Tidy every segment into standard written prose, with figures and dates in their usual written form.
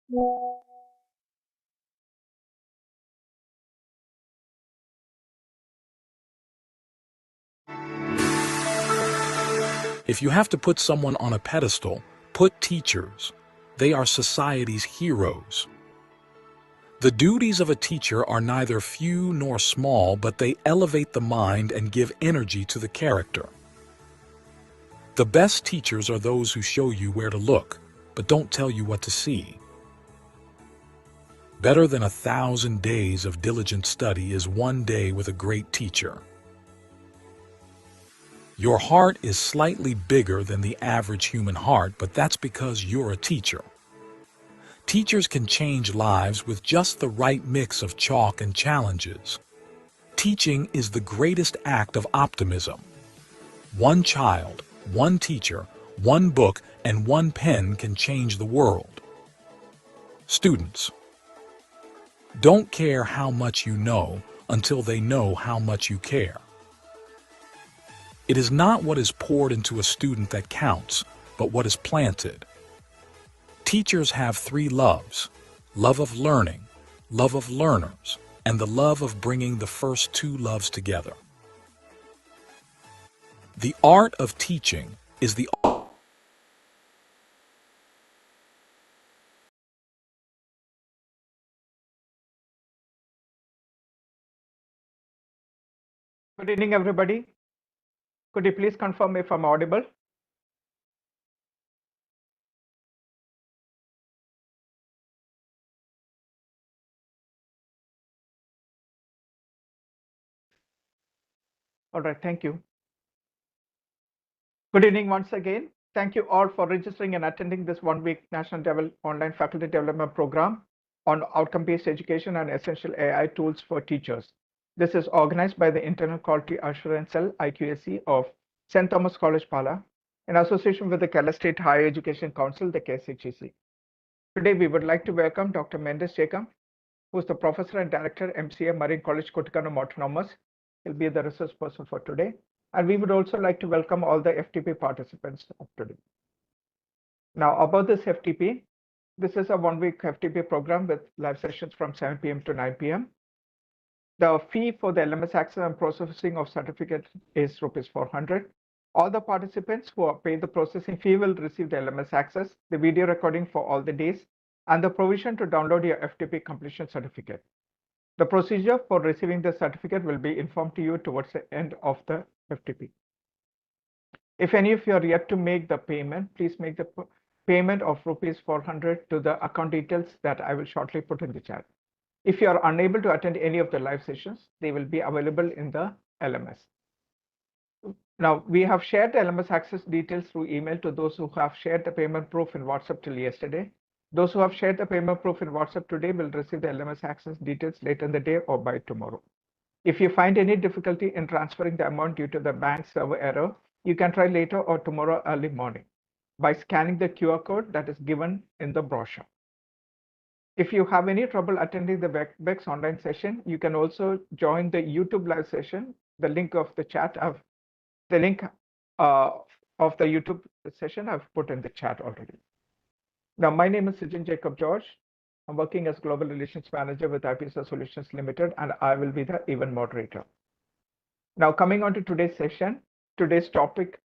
If you have to put someone on a pedestal, put teachers. They are society's heroes. The duties of a teacher are neither few nor small, but they elevate the mind and give energy to the character. The best teachers are those who show you where to look, but don't tell you what to see. Better than 1,000 days of diligent study is one day with a great teacher. Your heart is slightly bigger than the average human heart, but that's because you're a teacher. Teachers can change lives with just the right mix of chalk and challenges. Teaching is the greatest act of optimism. One child, one teacher, one book, and one pen can change the world. Students, don't care how much you know until they know how much you care. It is not what is poured into a student that counts, but what is planted. Teachers have 3 loves: love of learning, love of learners, and the love of bringing the first 2 loves together. The art of teaching is the Good evening, everybody. Could you please confirm if I'm audible? All right, thank you. Good evening once again. Thank you all for registering and attending this one-week National Level Online Faculty Development Program on outcome-based education and essential AI tools for teachers. This is organized by the Internal Quality Assurance Cell, IQAC, of St. Thomas College, Palai, in association with the Kerala State Higher Education Council, the KSHEC. Today, we would like to welcome Dr. Mendes Jacob, who is the Professor and Director, MCA, Marine College, Kottakanam Autonomous. He'll be the research person for today. And we would also like to welcome all the FTP participants of today. Now, about this FTP, this is a one-week FTP program with live sessions from 7 p.m. to 9 p.m. The fee for the LMS access and processing of certificate is rupees 400. All the participants who pay the processing fee will receive the LMS access, the video recording for all the days, and the provision to download your FTP completion certificate. The procedure for receiving the certificate will be informed to you towards the end of the FTP. If any of you are yet to make the payment, please make the payment of rupees 400 to the account details that I will shortly put in the chat. If you are unable to attend any of the live sessions, they will be available in the LMS. Now, we have shared the LMS access details through email to those who have shared the payment proof in WhatsApp till yesterday. Those who have shared the payment proof in WhatsApp today will receive the LMS access details later in the day or by tomorrow. If you find any difficulty in transferring the amount due to the bank server error, you can try later or tomorrow early morning by scanning the QR code that is given in the brochure. If you have any trouble attending the WebEx online session, you can also join the YouTube live session. The link of the chat of the link of the YouTube session I've put in the chat already. Now, my name is Sijin Jacob George. I'm working as Global Relations Manager with IPSA Solutions Limited, and I will be the event moderator. Now, coming on to today's session, today's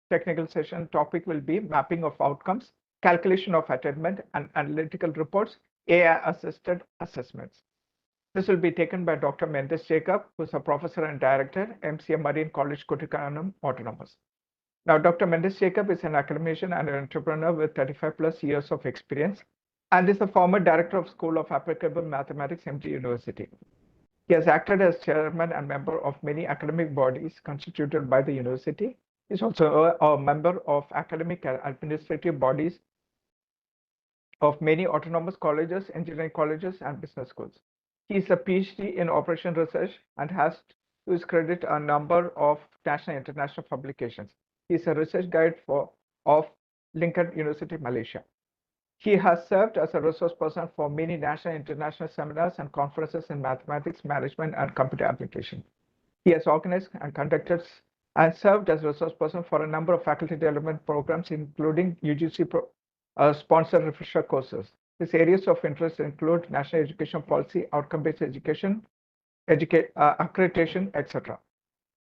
technical session topic will be mapping of outcomes, calculation of attainment, and analytical reports, AI-assisted assessments. This will be taken by Dr. Mendes Jacob, who is a professor and director, MCA Marine College, Kottakanam Autonomous. Now, Dr. Mendes Jacob is an academician and an entrepreneur with 35 plus years of experience and is the former director of School of Applicable Mathematics, MG University. He has acted as chairman and member of many academic bodies constituted by the university. He's also a member of academic and administrative bodies of many autonomous colleges, engineering colleges, and business schools. He is a PhD in operation research and has to his credit a number of national and international publications. He is a research guide of Lincoln University, Malaysia. He has served as a resource person for many national and international seminars and conferences in mathematics, management, and computer application. He has organized and conducted and served as resource person for a number of faculty development programs, including UGC sponsored refresher courses. His areas of interest include national education policy, outcome-based education, accreditation, etc.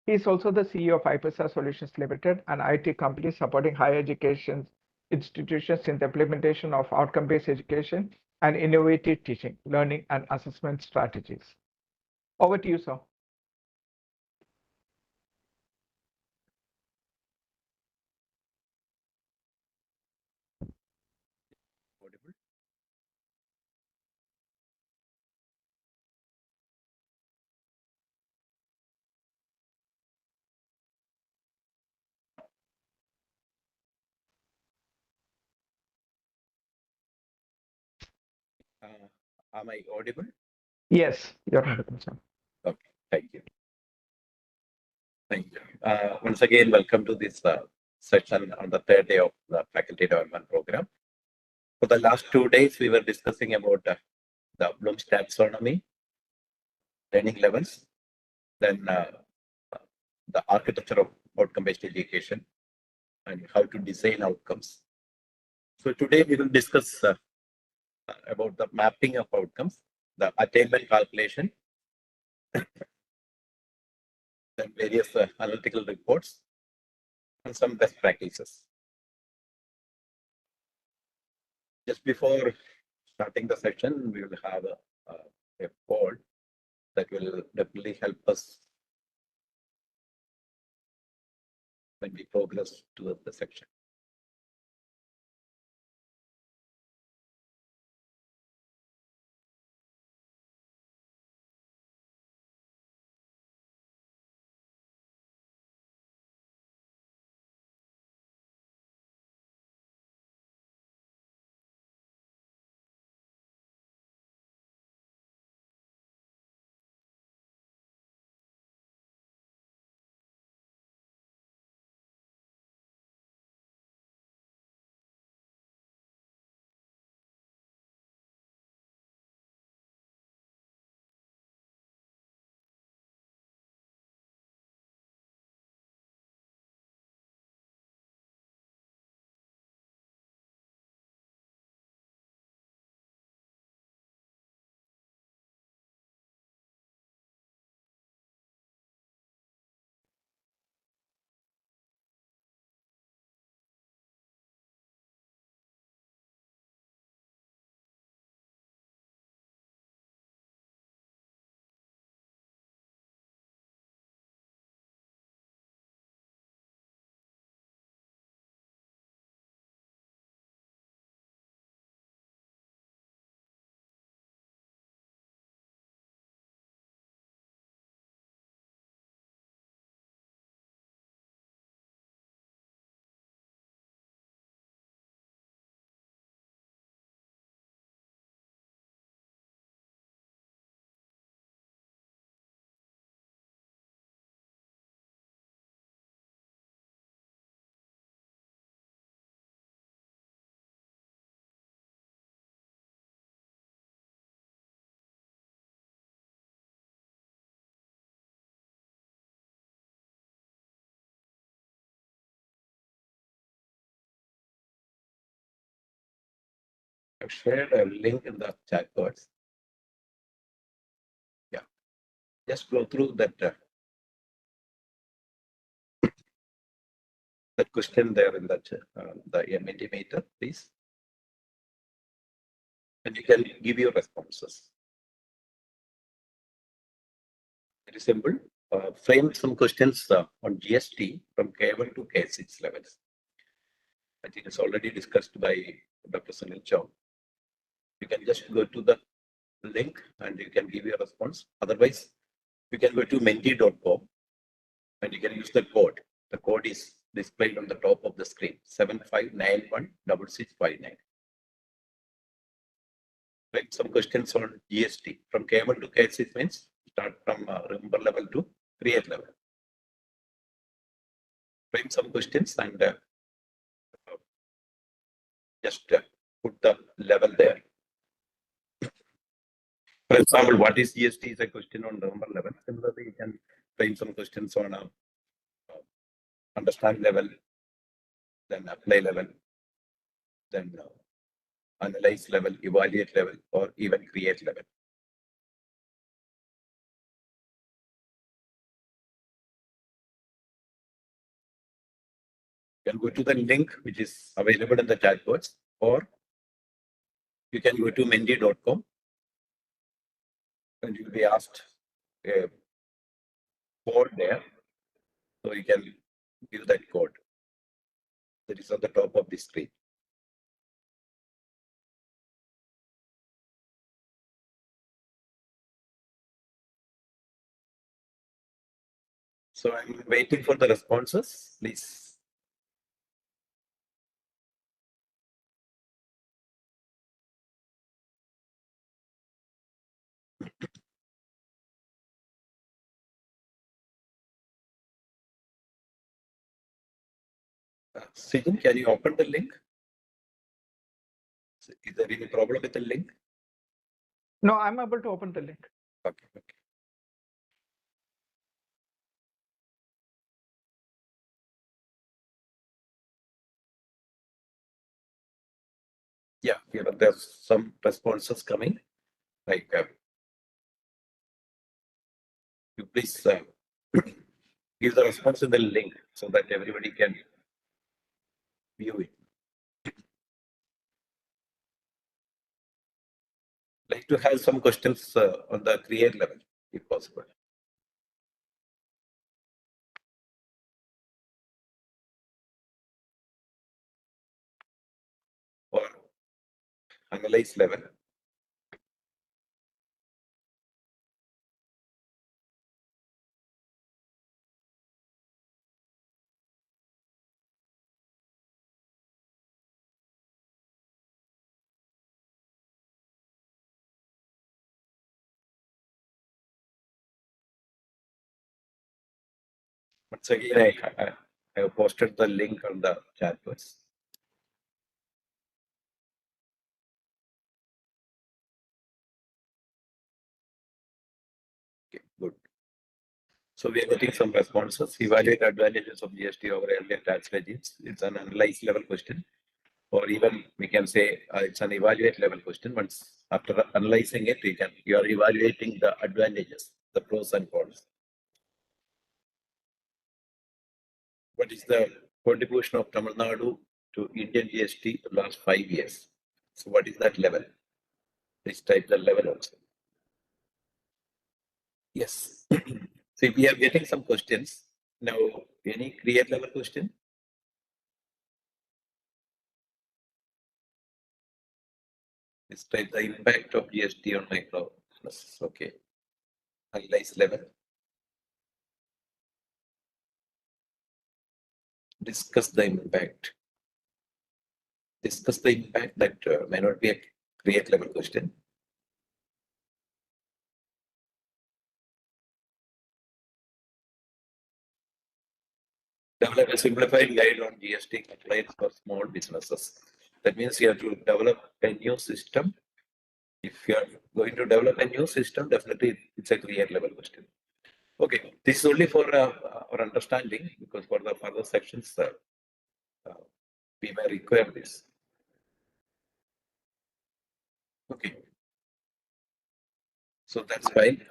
He is also the CEO of IPSA Solutions Limited, an IT company supporting higher education institutions in the implementation of outcome-based education and innovative teaching, learning, and assessment strategies. Over to you, sir. Audible? Am I audible? Yes, you're 100%. Okay, thank you. Thank you. Once again, welcome to this session on the third day of the faculty development program. For the last 2 days, we were discussing about the Bloom's taxonomy, learning levels, then the architecture of outcome-based education, and how to design outcomes. So today we will discuss about the mapping of outcomes, the attainment calculation, then various analytical reports, and some best practices. Just before starting the session, we will have a poll that will definitely help us when we progress towards the section. I've shared a link in the chat box. Yeah, just go through that that question there in that the Mentimeter, please, and you can give your responses. Very simple. Frame some questions on GST from K1 to K6 levels. I think it's already discussed by Dr. Sunil Chow. You can just go to the link and you can give your response. Otherwise, you can go to menti.com and you can use the code. The code is displayed on the top of the screen, 75916659. Right, some questions on GST from K1 to K6 means start from remember level to create level. Frame some questions and just put the level there. For example, what is GST is a question on number level. Similarly, you can frame some questions on understand level, then apply level, then analyze level, evaluate level, or even create level. You can go to the link which is available in the chat box, or you can go to menti.com and you'll be asked a code there. So you can give that code that is on the top of the screen. So I'm waiting for the responses, please. Sijin, can you open the link? Is there any problem with the link? No, I'm able to open the link. Okay. Yeah, there's some responses coming. Like, you please give the response in the link so that everybody can view it. Like to have some questions on the create level, if possible. Or analyze level. Once again, I have posted the link on the chat box. Okay, good. So we are getting some responses. Evaluate advantages of GST over earlier tax regimes. It's an analyze level question, or even we can say it's an evaluate level question. Once after analyzing it, you are evaluating the advantages, the pros and cons. What is the contribution of Tamil Nadu to Indian GST the last 5 years? So what is that level? This type the level also. Yes. See, we are getting some questions. Now, any create level question? This type the impact of GST on micro business. Okay. Analyze level. Discuss the impact. Discuss the impact. That may not be a create level question. Develop a simplified guide on GST compliance for small businesses. That means you have to develop a new system. If you are going to develop a new system, definitely it's a create level question. Okay, this is only for our understanding, because for the further sections, we may require this. Okay, so that's fine.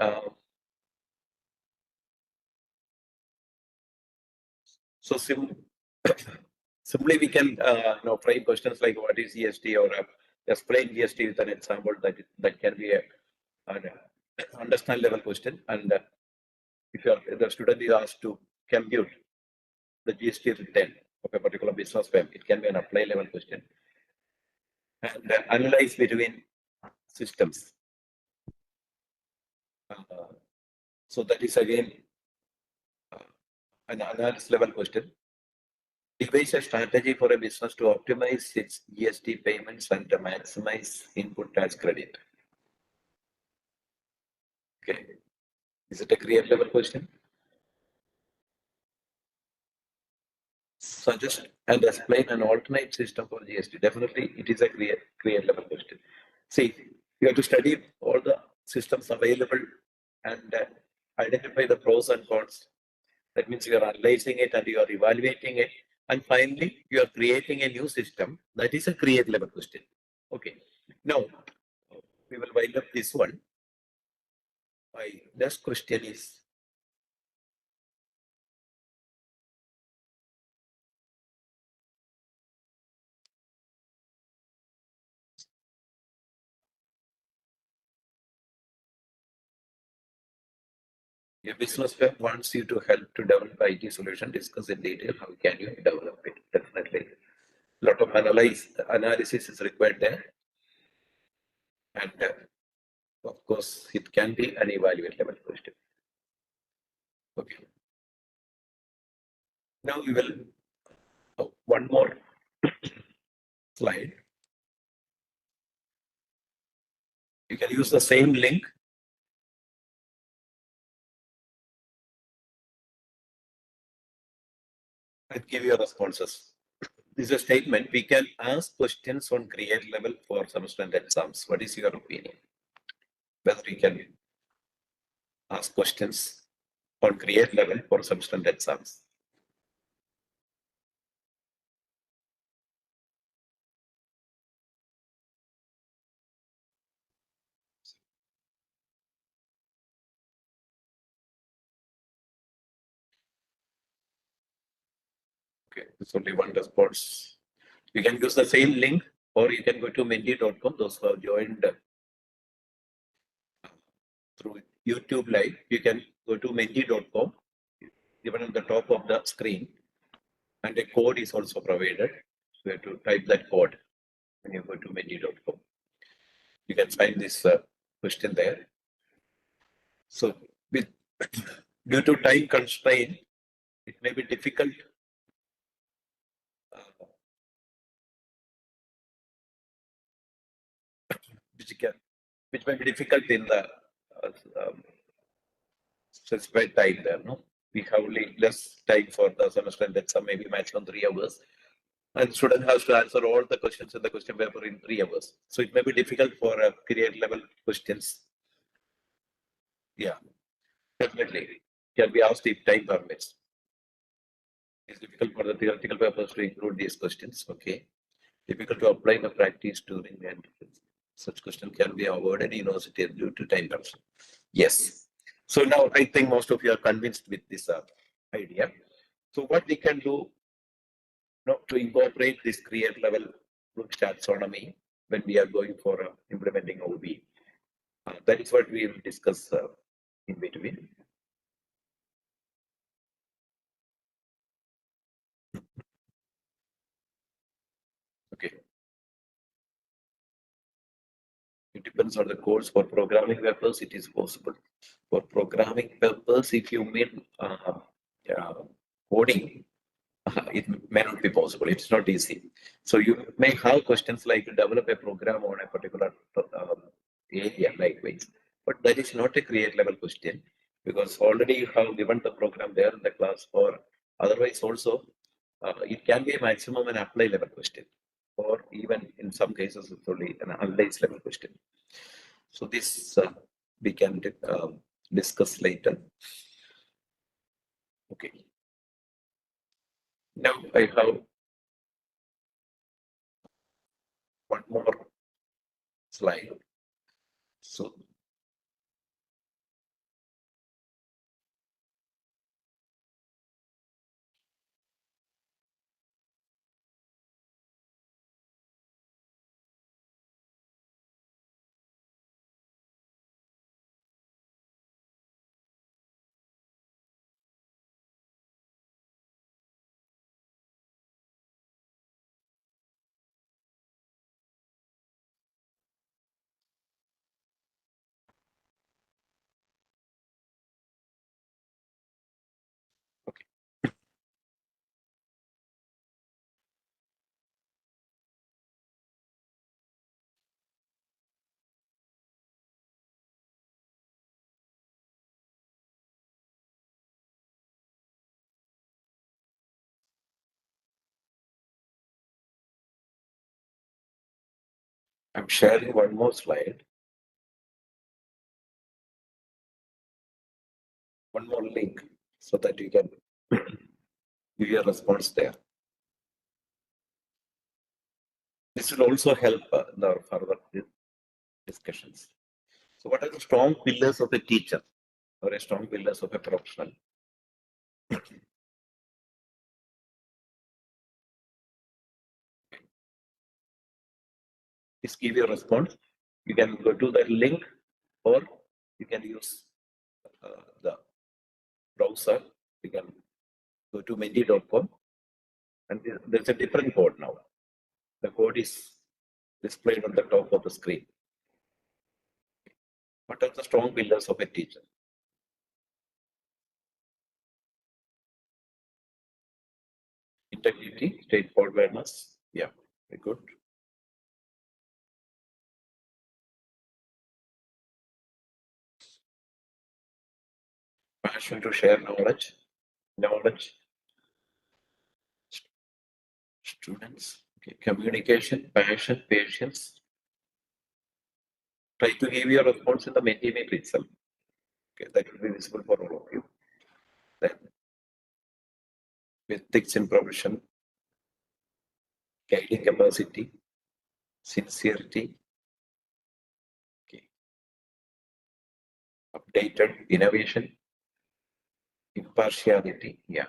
So simply we can frame questions like what is GST, or explain GST with an example that can be an understand level question. And if the student is asked to compute the GST return of a particular business firm, it can be an apply level question. And analyze between systems. So that is again an analysis level question. Devise a strategy for a business to optimize its GST payments and to maximize input tax credit. Okay, is it a create level question? Suggest and explain an alternate system for GST. Definitely, it is a create level question. See, you have to study all the systems available and identify the pros and cons. That means you are analyzing it and you are evaluating it. And finally, you are creating a new system. That is a create level question. Okay. Now we will wind up this one. My next question is, a business web wants you to help to develop IT solution. Discuss in detail how can you develop it. Definitely, a lot of analysis is required there, and of course, it can be an evaluate level question. Okay. Now we will one more slide. You can use the same link. And give your responses. This is a statement. We can ask questions on create level for semester and exams. What is your opinion? Whether we can ask questions on create level for semester and exams. Okay, it's only one response. You can use the same link, or you can go to menti.com. Those who have joined through YouTube Live, you can go to menti.com, even on the top of the screen, and a code is also provided. You have to type that code when you go to menti.com. You can find this question there. So, with, due to time constraint, it may be difficult which may be difficult in the specified time there. No, we have only less time for the semester, and that's maybe maximum 3 hours. And student has to answer all the questions in the question paper in 3 hours. So it may be difficult for career level questions. Yeah, definitely can be asked if time permits. It's difficult for the theoretical papers to include these questions. Okay, difficult to apply the practice during and such question can be avoided in university due to time constraint. Yes. So now I think most of you are convinced with this idea. So what we can do to incorporate this create level taxonomy when we are going for implementing OB. That is what we will discuss in between. Okay. It depends on the course. For programming purpose, it is possible. For programming purpose, if you mean coding, it may not be possible. It's not easy. So you may have questions like develop a program on a particular area, likewise. But that is not a create level question because already you have given the program there in the class, or otherwise also it can be a maximum and apply level question, or even in some cases it's only an analyze level question. So this we can discuss later. Okay. Now I have one more slide. So I'm sharing one more slide, one more link, so that you can give your response there. This will also help in our further discussions. So what are the strong pillars of a teacher or a strong pillars of a professional? Please give your response. You can go to the link or you can use the browser. You can go to menti.com and there's a different code now. The code is displayed on the top of the screen. What are the strong pillars of a teacher? Integrity, straightforwardness. Yeah, very good. Passion to share knowledge. Students. Okay. Communication, passion, patience. Try to give your response in the Mentimeter itself. Okay, that will be visible for all of you. Then, ethics in profession, guiding capacity, sincerity, okay. Updated innovation, impartiality, yeah.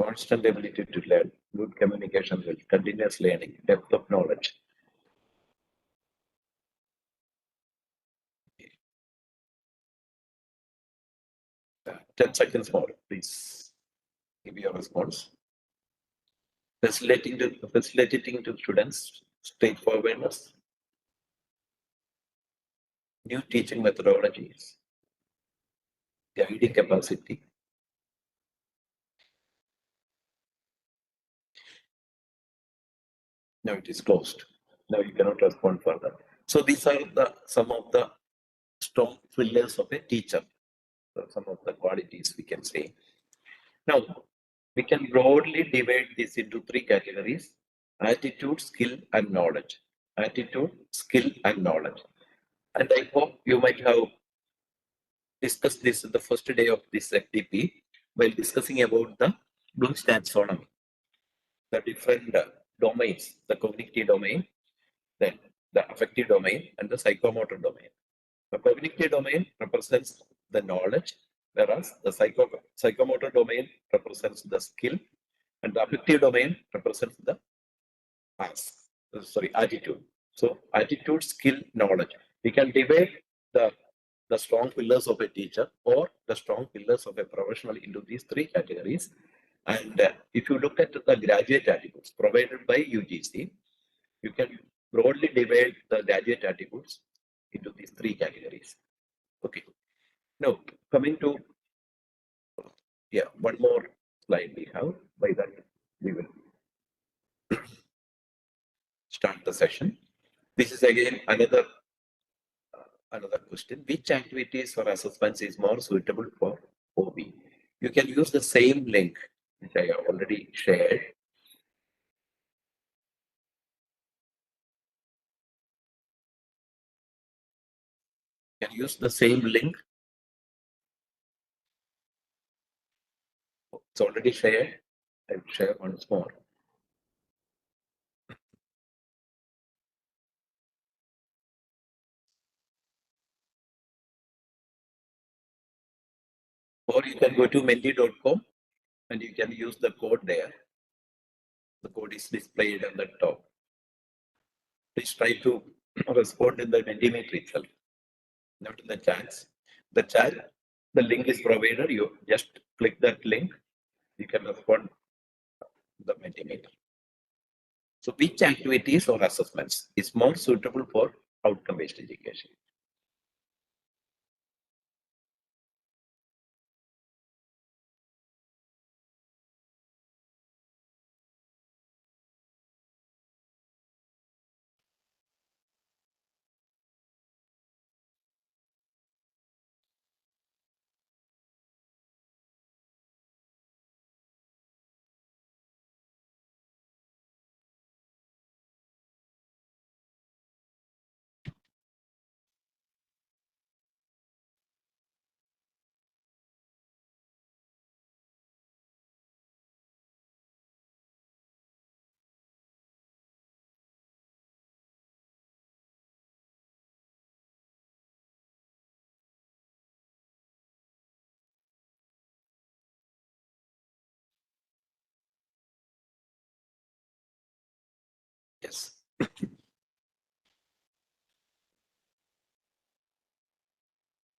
Constant ability to learn, good communication with continuous learning, depth of knowledge. 10 seconds more, please give your response. Facilitating to students, straightforwardness, new teaching methodologies, guiding capacity. Now it is closed. Now you cannot respond further. So these are some of the strong pillars of a teacher. So some of the qualities we can say. Now we can broadly divide this into three categories: attitude, skill, and knowledge. Attitude, skill, and knowledge. And I hope you might have discussed this the first day of this FTP while discussing about the Bloom's taxonomy, the different domains, the cognitive domain, then the affective domain, and the psychomotor domain. The cognitive domain represents the knowledge, whereas the psychomotor domain represents the skill, and the affective domain represents the attitude. So attitude, skill, knowledge. We can divide the strong pillars of a teacher or the strong pillars of a professional into these three categories. And if you look at the graduate attributes provided by UGC, you can broadly divide the graduate attributes into these three categories. Okay. Now, coming to, one more slide we have. By that, we will start the session. This is again another question. Which activities or assessments is more suitable for OB? You can use the same link which I have already shared. You can use the same link. It's already shared. I will share once more. Or you can go to menti.com and you can use the code there. The code is displayed on the top. Please try to respond in the Mentimeter itself, not in the chats. The chat, the link is provided. You just click that link. You can respond the Mentimeter. So which activities or assessments is more suitable for outcome-based education?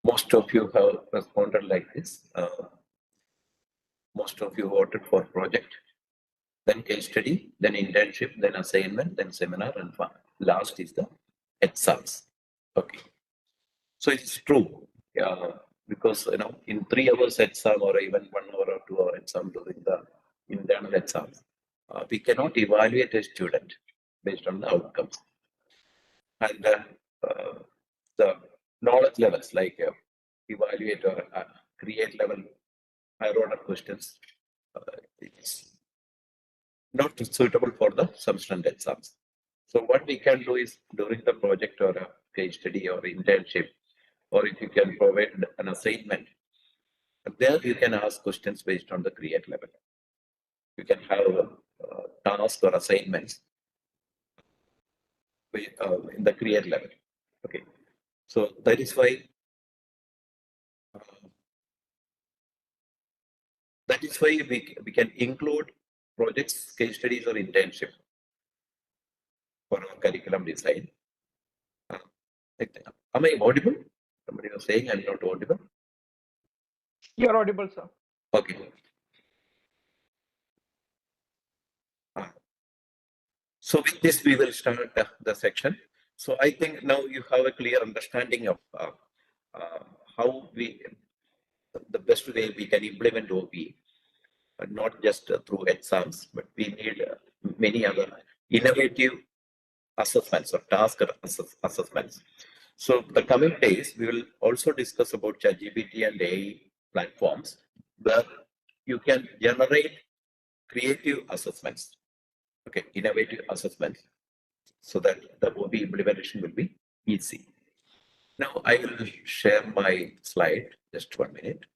Most of you have responded like this. Most of you voted for project, then case study, then internship, then assignment, then seminar, and last is the exams. Okay. So it's true. Because in 3 hours exam or even 1 hour or 2 hour exam during the internal exams, we cannot evaluate a student based on the outcomes. And the knowledge levels like evaluate or create level higher order questions is not suitable for the substantive exams. So what we can do is during the project or a case study or internship, or if you can provide an assignment, there you can ask questions based on the create level. You can have tasks or assignments in the create level. Okay, so that is why we can include projects, case studies, or internship for our curriculum design. Am I audible? Somebody was saying I'm not audible. You're audible, sir. Okay. So with this, we will start the section. So I think now you have a clear understanding of how the best way we can implement OB, not just through exams, but we need many other innovative assessments or task assessments. So the coming days, we will also discuss about ChatGPT and AI platforms where you can generate creative assessments, okay, innovative assessments, so that the OB implementation will be easy. Now I will share my slide, just 1 minute.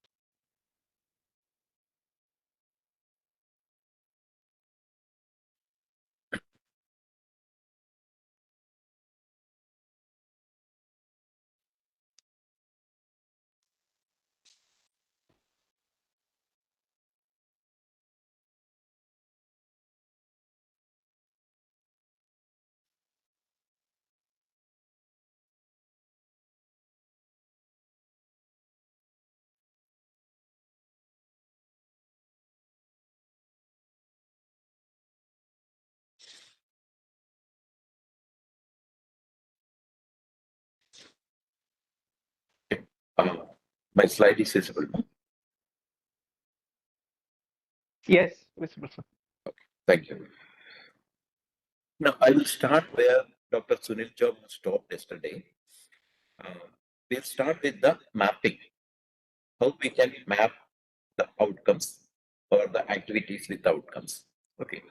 My slide is visible. Yes, visible, sir. Okay, thank you. Now I will start where Dr. Sunil Job stopped yesterday. We'll start with the mapping. How we can map the outcomes or the activities with outcomes. Okay.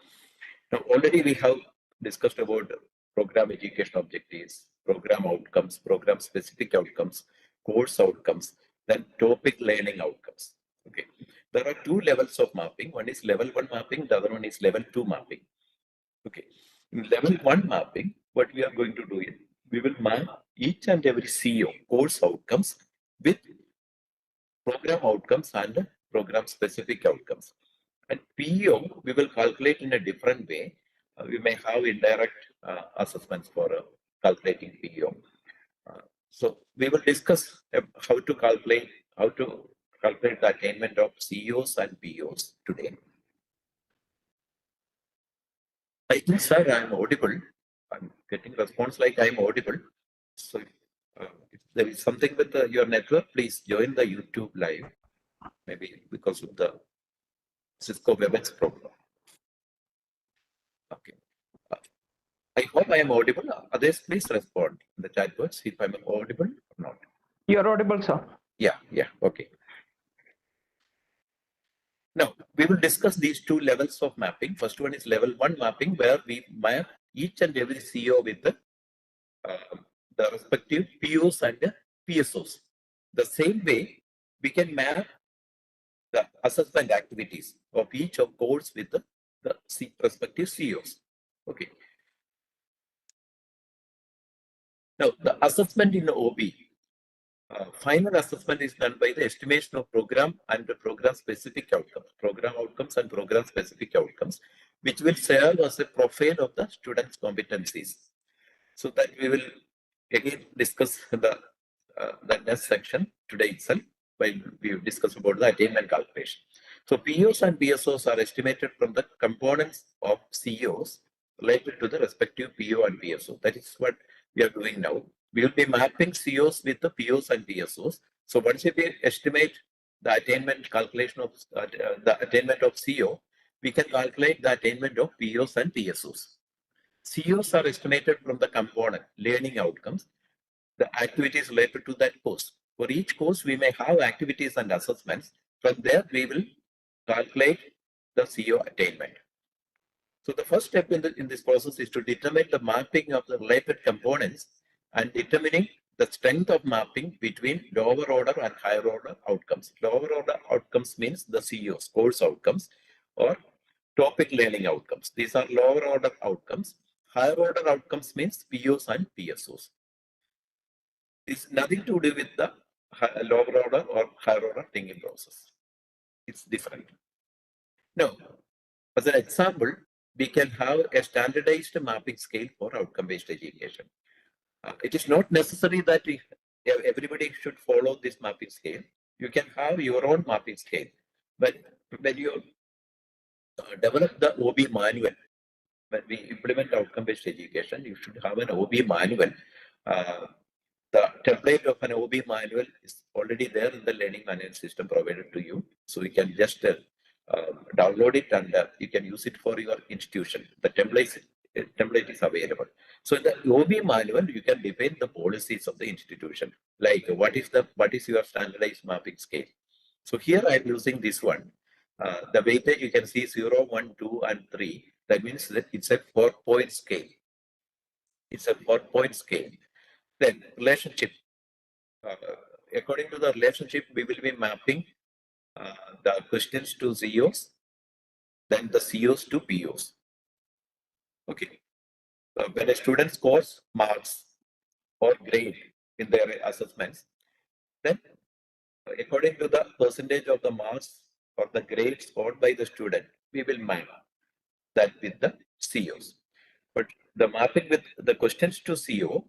Now already we have discussed about program education objectives, program outcomes, program specific outcomes, course outcomes, then topic learning outcomes. Okay. There are two levels of mapping. One is level 1 mapping, the other one is level 2 mapping. Okay. In level 1 mapping, what we are going to do is we will map each and every CO, course outcomes, with program outcomes and program specific outcomes. And PEO, we will calculate in a different way. We may have indirect assessments for calculating PEO. So we will discuss how to calculate the attainment of CEOs and PEOs today. I think, sir, I'm audible. I'm getting response like I'm audible. So if there is something with your network, please join the YouTube live. Maybe because of the Cisco WebEx problem. Okay. I hope I am audible. Others, please respond in the chat box if I'm audible or not. You're audible, sir. Yeah, okay. Now, we will discuss these two levels of mapping. First one is level 1 mapping, where we map each and every CO with the respective POs and PSOs. The same way, we can map the assessment activities of each of course with the respective COs. Okay. Now, the assessment in the OB, Final assessment is done by the estimation of program and the program specific outcomes, and program specific outcomes, which will serve as a profile of the student's competencies. So that we will again discuss the next section today itself, while we discuss about the attainment calculation. So POs and PSOs are estimated from the components of COs related to the respective PO and PSO. That is what we are doing now. We will be mapping COs with the POs and PSOs. So once we estimate the attainment calculation of the attainment of CO, we can calculate the attainment of POs and PSOs. COs are estimated from the component learning outcomes, the activities related to that course. For each course, we may have activities and assessments. From there, we will calculate the CO attainment. So the first step in this process is to determine the mapping of the related components and determining the strength of mapping between lower order and higher order outcomes. Lower order outcomes means the COs, course outcomes, or topic learning outcomes. These are lower order outcomes. Higher order outcomes means POs and PSOs. It's nothing to do with the lower order or higher order thinking process. It's different. Now, as an example, we can have a standardized mapping scale for outcome-based education. It is not necessary that everybody should follow this mapping scale. You can have your own mapping scale. But when you develop the OB manual, when we implement outcome-based education, you should have an OB manual. The template of an OB manual is already there in the learning management system provided to you. So you can just download it and you can use it for your institution. The template is available. So in the OB manual, you can define the policies of the institution, like what is your standardized mapping scale. So here I'm using this one. The weightage you can see 0, 1, 2, and 3. That means that it's a 4-point scale. It's a 4-point scale. Then relationship. According to the relationship, we will be mapping the questions to COs, then the COs to POs. Okay. When a student scores marks or grade in their assessments, then according to the percentage of the marks or the grade scored by the student, we will map that with the COs. But the mapping with the questions to CO,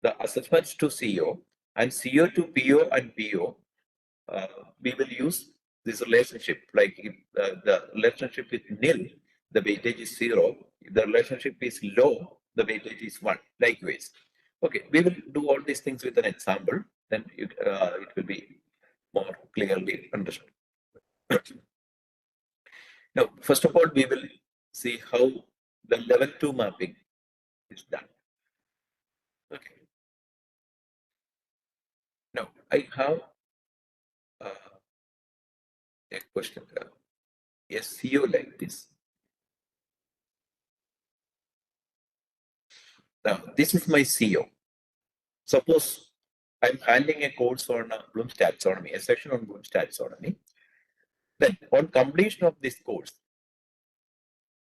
the assessments to CO, and CO to PO and PO, we will use this relationship. Like if the relationship is nil, the weightage is 0. If the relationship is low, the weightage is 1. Likewise. Okay, we will do all these things with an example, then it will be more clearly understood. Now, first of all, we will see how the level 2 mapping is done. Okay. Now, I have a question. A CO like this. Now, this is my CO. Suppose I'm handling a course on Bloom's taxonomy, a section on Bloom's taxonomy. Then, on completion of this course,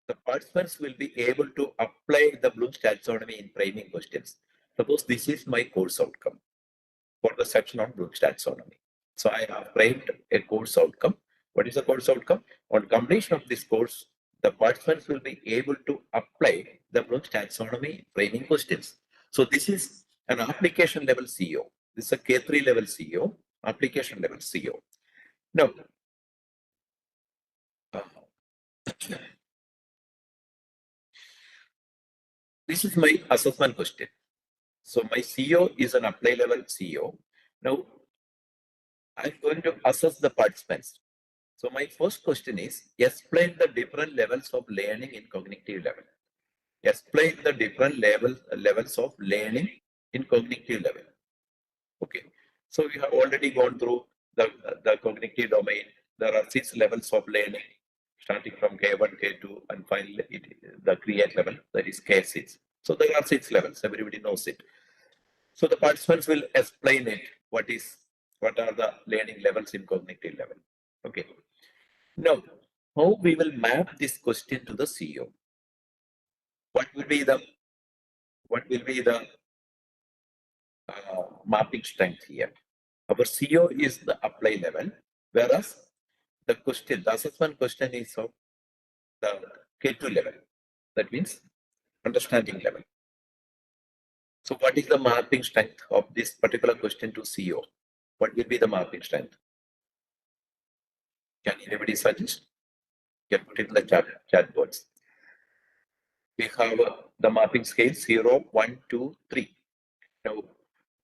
the participants will be able to apply the Bloom's taxonomy in framing questions. Suppose this is my course outcome for the section on Bloom's taxonomy. So I have framed a course outcome. What is the course outcome? On completion of this course, the participants will be able to apply the Bloom's taxonomy framing questions. So this is an application level CO. This is a K3 level CO, application level CO. Now, this is my assessment question. So my CO is an apply level CO. Now, I'm going to assess the participants. So my first question is, explain the different levels of learning in cognitive level. Explain the different levels of learning in cognitive level. Okay. So we have already gone through the cognitive domain. There are 6 levels of learning, starting from K1, K2, and finally the create level, that is K6. So there are 6 levels. Everybody knows it. So the participants will explain it. What are the learning levels in cognitive level? Okay. Now, how we will map this question to the CO? What will be the mapping strength here? Our CO is the apply level, whereas the assessment question is of the K2 level. That means understanding level. So what is the mapping strength of this particular question to CO? What will be the mapping strength? Can anybody suggest? You can put it in the chat box. We have the mapping scale 0, 1, 2, 3. Now,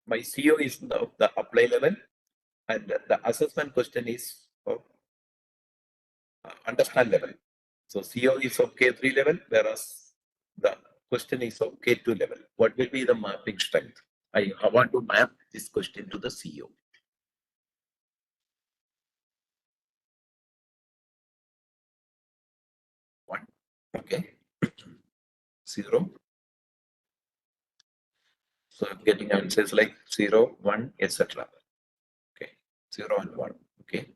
my CO is the apply level, and the assessment question is of understand level. So CO is of K3 level, whereas the question is of K2 level. What will be the mapping strength? I want to map this question to the CO. One, okay. 0. So I'm getting answers like 0, 1, etc. Okay, 0 and 1. Okay.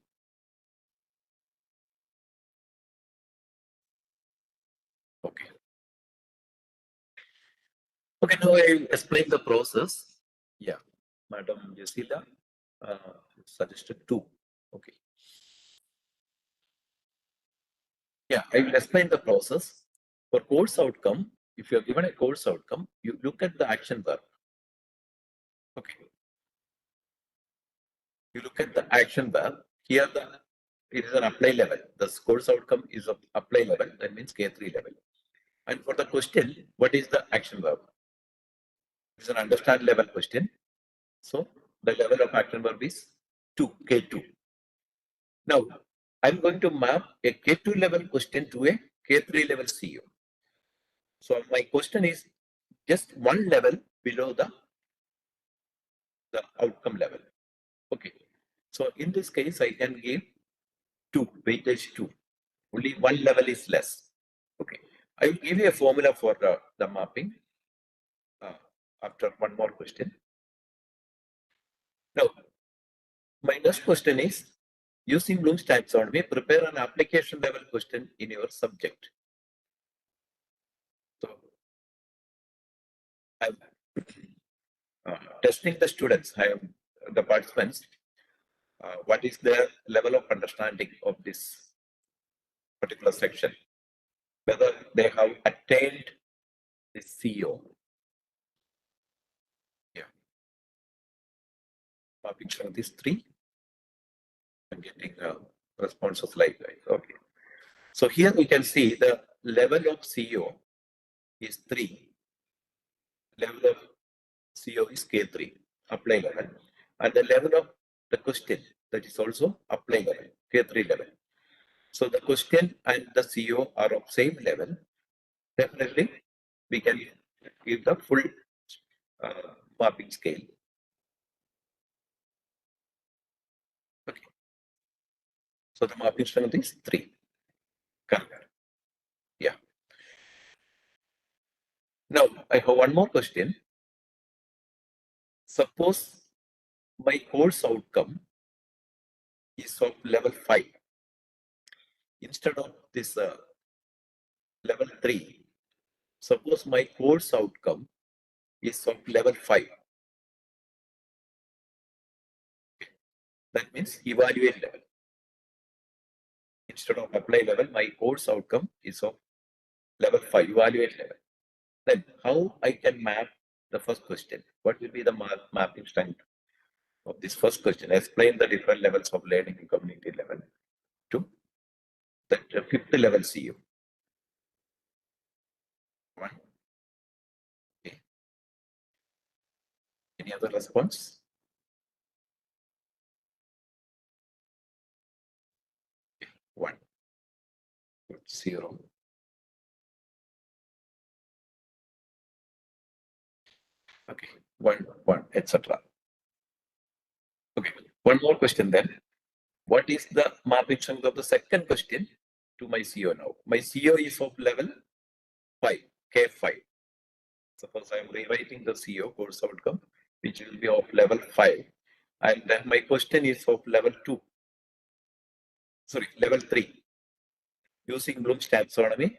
Okay. Okay, now I will explain the process. Yeah, Madam Yasila suggested 2. Okay. Yeah, I will explain the process. For course outcome, if you are given a course outcome, you look at the action verb. Okay. You look at the action verb. Here, it is an apply level. The course outcome is of apply level. That means K3 level. And for the question, what is the action verb? It's an understand level question. So the level of action verb is 2, K2. Now, I'm going to map a K2 level question to a K3 level CO. So my question is just one level below the outcome level. Okay. So in this case, I can give 2, weightage 2. Only one level is less. Okay. I will give you a formula for the mapping after one more question. Now, my next question is, using Bloom's taxonomy, prepare an application level question in your subject. So, I'm testing the students, the participants, what is their level of understanding of this particular section, whether they have attained the CO. Yeah. Mapping these 3. I'm getting responses like that. Okay. So here we can see the level of CO is 3. Level of CO is K3, apply level. And the level of the question, that is also apply level, K3 level. So the question and the CO are of same level. Definitely, we can give the full mapping scale. Okay. So the mapping strength is 3. Correct. Yeah. Now, I have one more question. Suppose my course outcome is of level 5. Instead of this level 3, suppose my course outcome is of level 5. That means evaluate level. Instead of apply level, my course outcome is of level 5, evaluate level. Then how I can map the first question? What will be the mapping strength of this first question? Explain the different levels of learning in community level to the 5th level CO. One. Okay. Any other response? Okay. 1. 0. Okay. 1, 1, etc. Okay. One more question then. What is the mapping strength of the second question to my CO now? My CO is of level 5, K5. Suppose I am rewriting the CO, course outcome, which will be of level 5. And then my question is of level 2. Sorry, level 3. Using Bloom's taxonomy,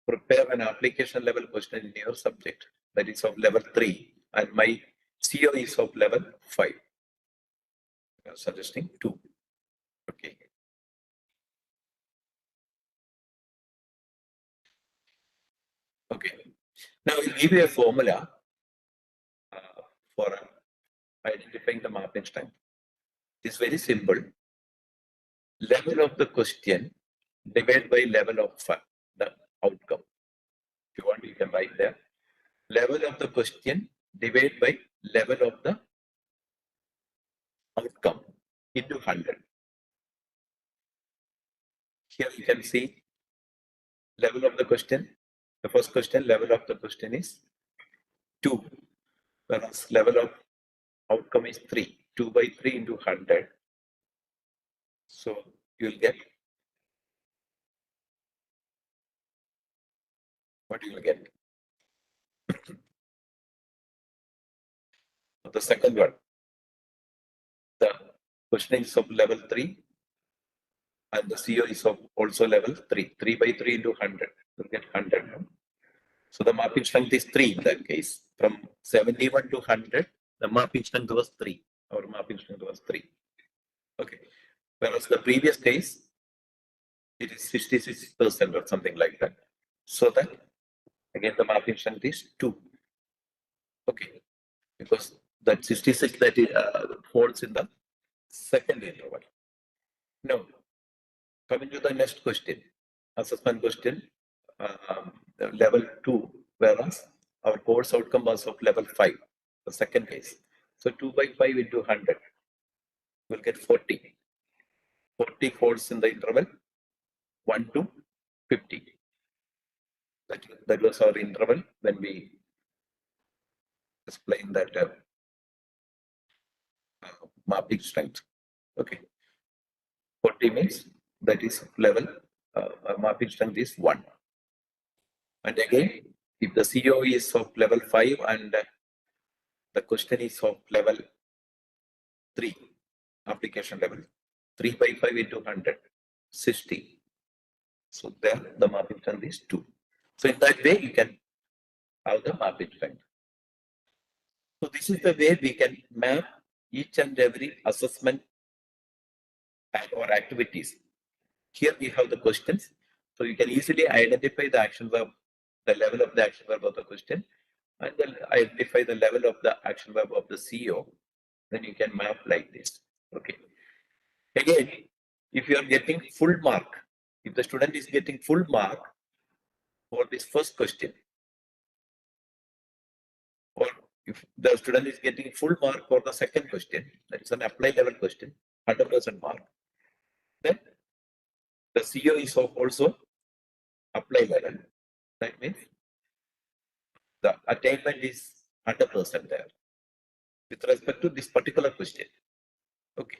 prepare an application level question in your subject. That is of level 3. And my CO is of level 5. suggesting 2. Okay. Okay. Now we'll give you a formula for identifying the mapping strength. It's very simple. Level of the question divided by level of the outcome. If you want, you can write there. Level of the question divided by level of the outcome into 100. Here you can see level of the question. The first question, level of the question is 2, whereas level of outcome is 3. 2 by 3 into 100. So you'll get what you will get. The second one, the question is of level 3 and the CO is of also level 3. 3 by 3 into 100. You'll get 100. So the mapping strength is 3 in that case. From 71 to 100, the mapping strength was 3. Our mapping strength was 3. Okay. Whereas the previous case, it is 66% or something like that. So that again the mapping strength is 2. Okay. Because that 66 that falls in the second interval. Now, coming to the next question, assessment question, level 2, whereas our course outcome was of level 5, the second case. So 2 by 5 into 100, we'll get 40. 40 falls in the interval 1 to 50. That was our interval when we explained that mapping strength. Okay. 40 means that is level, mapping strength is 1. And again, if the CO is of level 5 and the question is of level 3, application level, 3 by 5 into 100, 60. So there the mapping strength is 2. So in that way, you can have the mapping strength. So this is the way we can map each and every assessment or activities. Here we have the questions. So you can easily identify the action verb, the level of the action verb of the question, and then identify the level of the action verb of the CO. Then you can map like this. Okay. Again, if you are getting full mark, if the student is getting full mark for this first question, or if the student is getting full mark for the second question, that is an apply level question, 100% mark, then the CO is also apply level. That means the attainment is 100% there with respect to this particular question. Okay.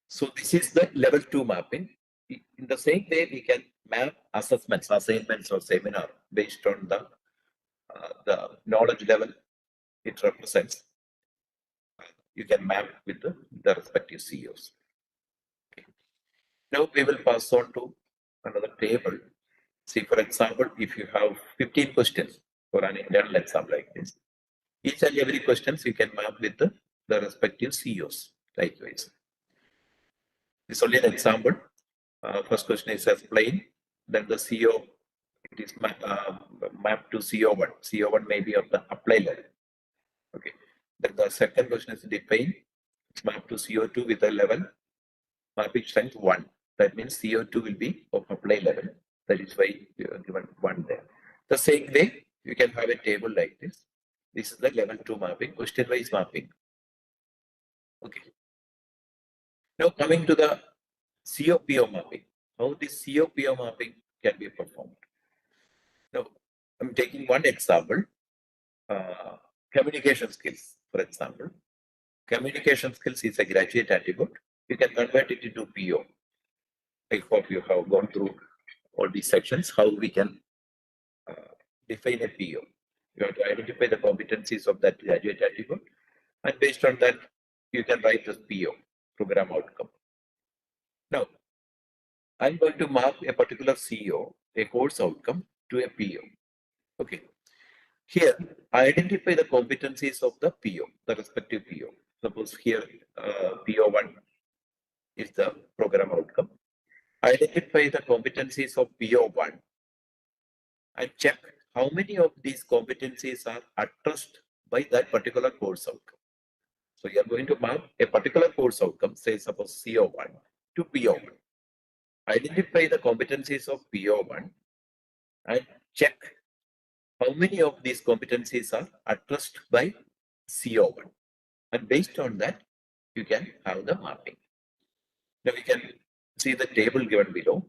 So this is the level 2 mapping. In the same way, we can map assessments, assignments, or seminar based on the knowledge level it represents. You can map with the respective COs. Okay. Now we will pass on to another table. See, for example, if you have 15 questions for an internal exam like this, each and every questions you can map with the respective COs likewise. This is only an example. First question is as plain, then the CO, it is mapped to CO1. CO1 may be of the apply level. Okay. Then the second question is define, it's mapped to CO2 with a level mapping strength 1. That means CO2 will be of apply level. That is why you are given 1 there. The same way, you can have a table like this. This is the level 2 mapping, question wise mapping. Okay. Now coming to the COPO mapping, how this COPO mapping can be performed. Now, I'm taking one example, communication skills, for example. Communication skills is a graduate attribute. You can convert it into PO. I hope you have gone through all these sections, how we can define a PO. You have to identify the competencies of that graduate attribute, and based on that, you can write this PO, program outcome. Now, I'm going to map a particular CO, a course outcome, to a PO. Okay. Here, I identify the competencies of the PO, the respective PO. Suppose here, PO1 is the program outcome. Identify the competencies of PO1 and check how many of these competencies are addressed by that particular course outcome. So you are going to map a particular course outcome, say suppose CO1 to PO1. Identify the competencies of PO1 and check how many of these competencies are addressed by CO1. And based on that, you can have the mapping. Now we can see the table given below.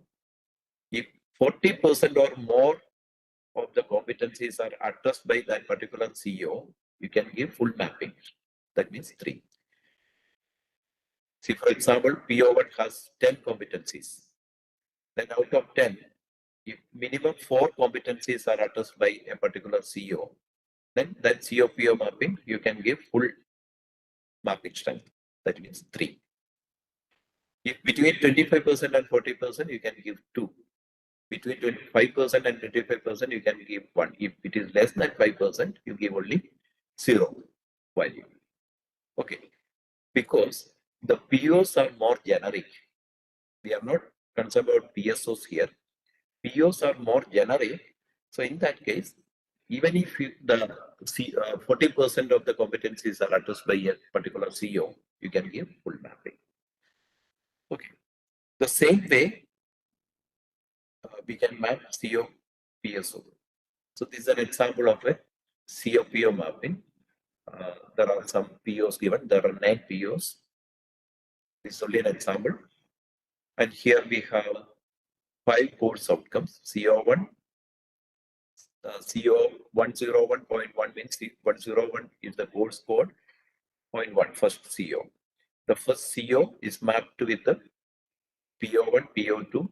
If 40% or more of the competencies are addressed by that particular CEO, you can give full mapping. That means 3. See, for example, PO1 has 10 competencies. Then out of 10, if minimum 4 competencies are addressed by a particular CEO, then that CEO PO mapping, you can give full mapping strength. That means 3. If between 25% and 40%, you can give 2. Between 25% and 25%, you can give 1. If it is less than 5%, you give only 0 value. Okay, because the POs are more generic. We are not concerned about PSOs here. POs are more generic. So in that case, even if the 40% of the competencies are addressed by a particular CEO, you can give full mapping. Okay, the same way we can map CO PSO. So this is an example of a CO PO mapping. There are some POs given. There are 9 POs. This is only an example. And here we have 5 course outcomes. CO1, CO 101.1 means 101 is the course code. 0.1 first CO. The first CO is mapped with the PO1, PO2,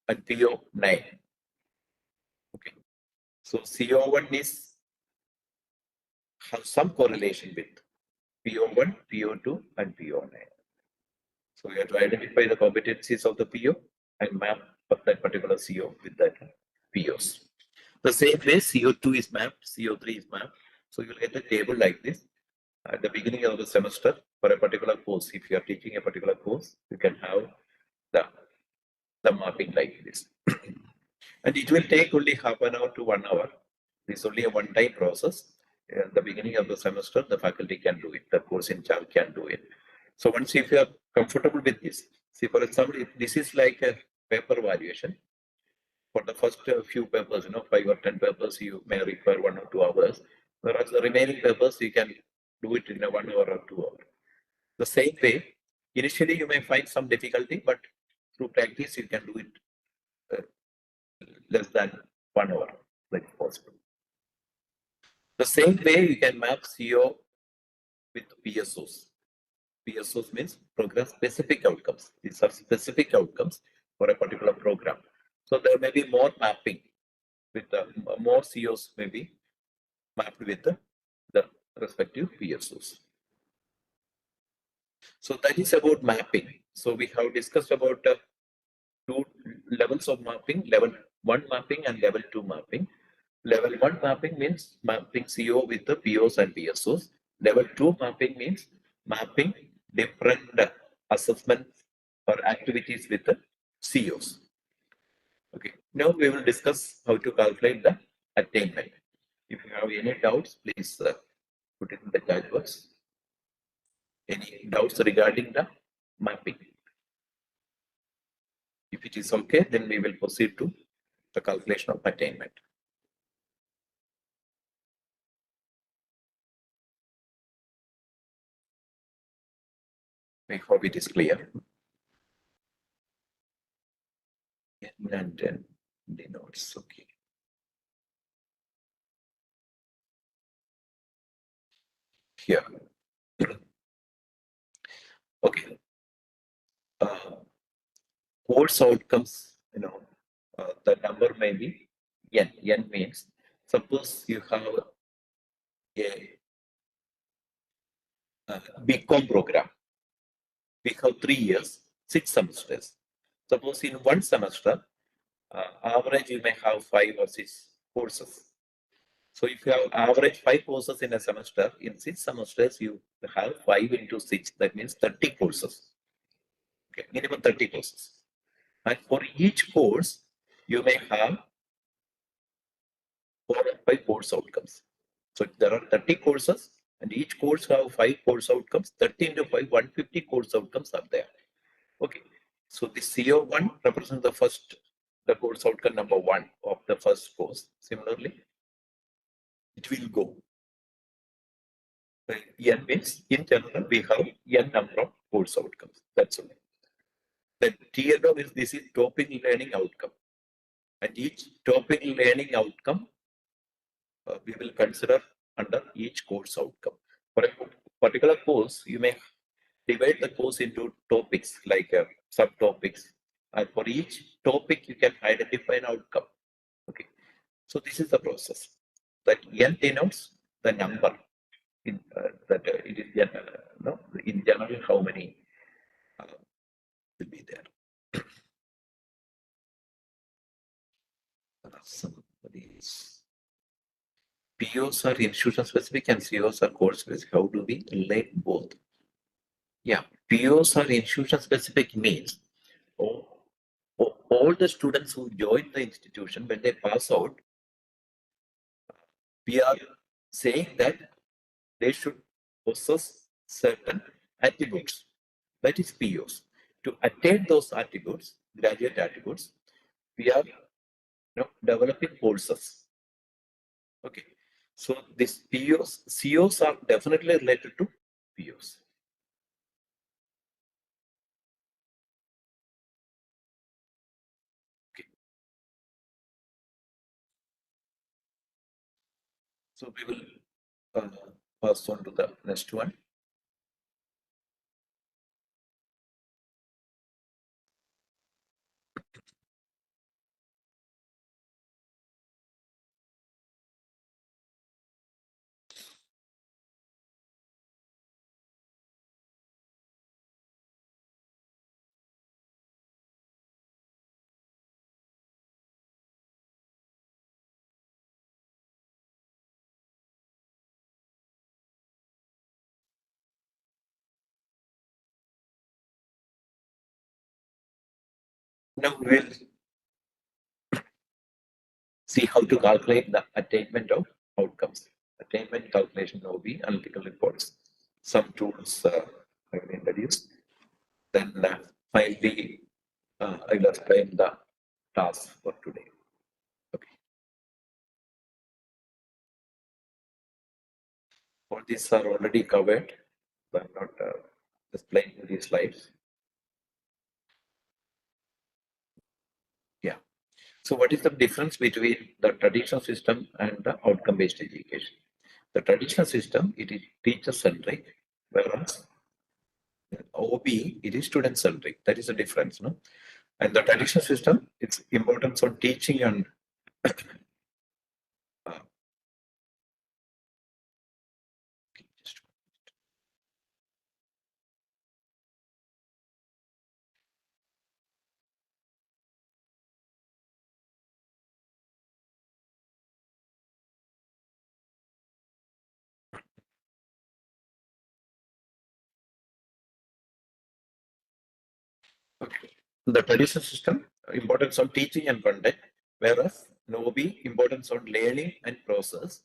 and PO9. Okay. So CO1 has some correlation with PO1, PO2, and PO9. So we have to identify the competencies of the PO and map that particular CO with that POs. The same way CO2 is mapped, CO3 is mapped. So you will get a table like this at the beginning of the semester for a particular course. If you are teaching a particular course, you can have the mapping like this. And it will take only half an hour to 1 hour. This is only a one-time process. At the beginning of the semester, the faculty can do it. The course in charge can do it. So once if you are comfortable with this, see for example, if this is like a paper valuation, for the first few papers, 5 or 10 papers, you may require 1 or 2 hours. Whereas the remaining papers, you can do it in a 1 hour or 2 hours. The same way, initially you may find some difficulty, but through practice, you can do it less than 1 hour, like possible. The same way you can map CO with PSOs. PSOs means program specific outcomes. These are specific outcomes for a particular program. So there may be more mapping with more COs may be mapped with the respective PSOs. So that is about mapping. So we have discussed about 2 levels of mapping, level 1 mapping and level 2 mapping. Level 1 mapping means mapping CO with the POs and PSOs. Level 2 mapping means mapping different assessments or activities with the COs. Okay, now we will discuss how to calculate the attainment. If you have any doubts, please put it in the chat box. Any doubts regarding the mapping? If it is okay, then we will proceed to the calculation of attainment. I hope it is clear. And then the notes, okay. Here. Okay. Course outcomes, the number may be n. N means, suppose you have a BCom program. We have 3 years, 6 semesters. Suppose in one semester, average you may have 5 or 6 courses. So if you have average 5 courses in a semester, in 6 semesters, you have 5 into 6, that means 30 courses. Okay, minimum 30 courses. And for each course, you may have 4 or 5 course outcomes. So there are 30 courses, and each course have 5 course outcomes. 30 into 5, 150 course outcomes are there. Okay. So the CO1 represents the course outcome number 1 of the first course. Similarly, it will go. N means in general we have N number of course outcomes. That's all. Then TLO is this is topic learning outcome. And each topic learning outcome we will consider under each course outcome. For a particular course, you may divide the course into topics like subtopics, and for each topic you can identify an outcome. Okay, so this is the process. That N denotes the number in that it is no, in general how many will be there. Somebody is. POs are institution specific and COs are course specific. How do we relate both? Yeah, POs are institution specific means all the students who join the institution, when they pass out, we are saying that they should possess certain attributes. That is POs. To attain those attributes, graduate attributes, we are developing courses. Okay. So these POs, COs are definitely related to POs. Okay. So we will pass on to the next one. Now we will see how to calculate the attainment of outcomes. Attainment calculation will be analytical reports. Some tools I will introduce. Then finally, I will explain the task for today. Okay. All these are already covered. So I'm not displaying these slides. Yeah. So what is the difference between the traditional system and the outcome-based education? The traditional system, it is teacher-centric, whereas OB, it is student-centric. That is the difference, no? And the traditional system, its importance on teaching and the traditional system, importance on teaching and content, whereas in OB, importance on learning and process.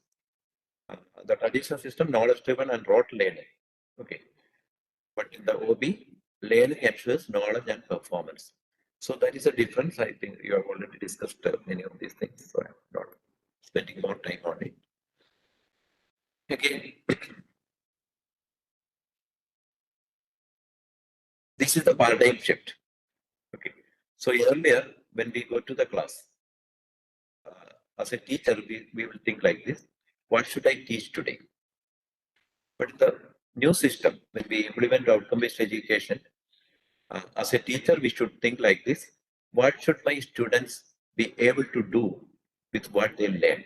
The traditional system, knowledge-driven and rote learning. Okay. But in the OB, learning ensures knowledge and performance. So that is a difference. I think you have already discussed many of these things, so I'm not spending more time on it. Again, this is the paradigm shift. Okay. So earlier, when we go to the class, as a teacher, we will think like this: what should I teach today? But the new system, when we implement outcome-based education, as a teacher, we should think like this: what should my students be able to do with what they learn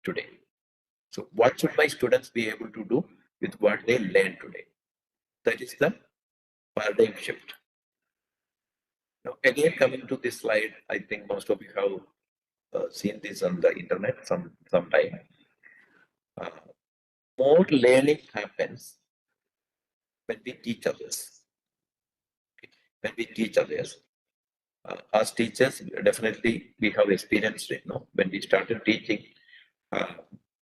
today? So what should my students be able to do with what they learn today? That is the paradigm shift. Now, again, coming to this slide, I think most of you have seen this on the internet sometime. More learning happens when we teach others. Okay. When we teach others, as teachers, definitely we have experienced it. No, when we started teaching, uh,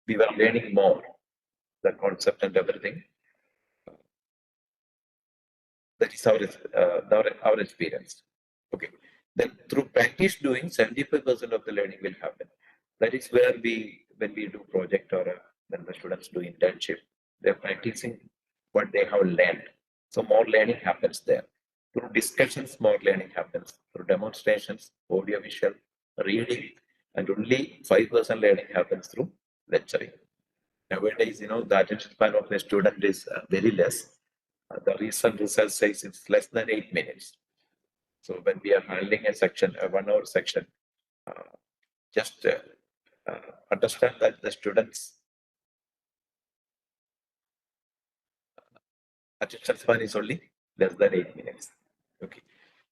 we were learning more the concept and everything. That is our experience. Okay. Then through practice doing, 75% of the learning will happen. That is where when we do project or when the students do internship, they're practicing what they have learned. So more learning happens there. Through discussions, more learning happens. Through demonstrations, audio visual, reading, and only 5% learning happens through lecturing. Nowadays, the attention span of a student is very less. The recent research says it's less than 8 minutes. So when we are handling a section, a 1 hour section, just understand that the students' attention span is only less than 8 minutes. Okay.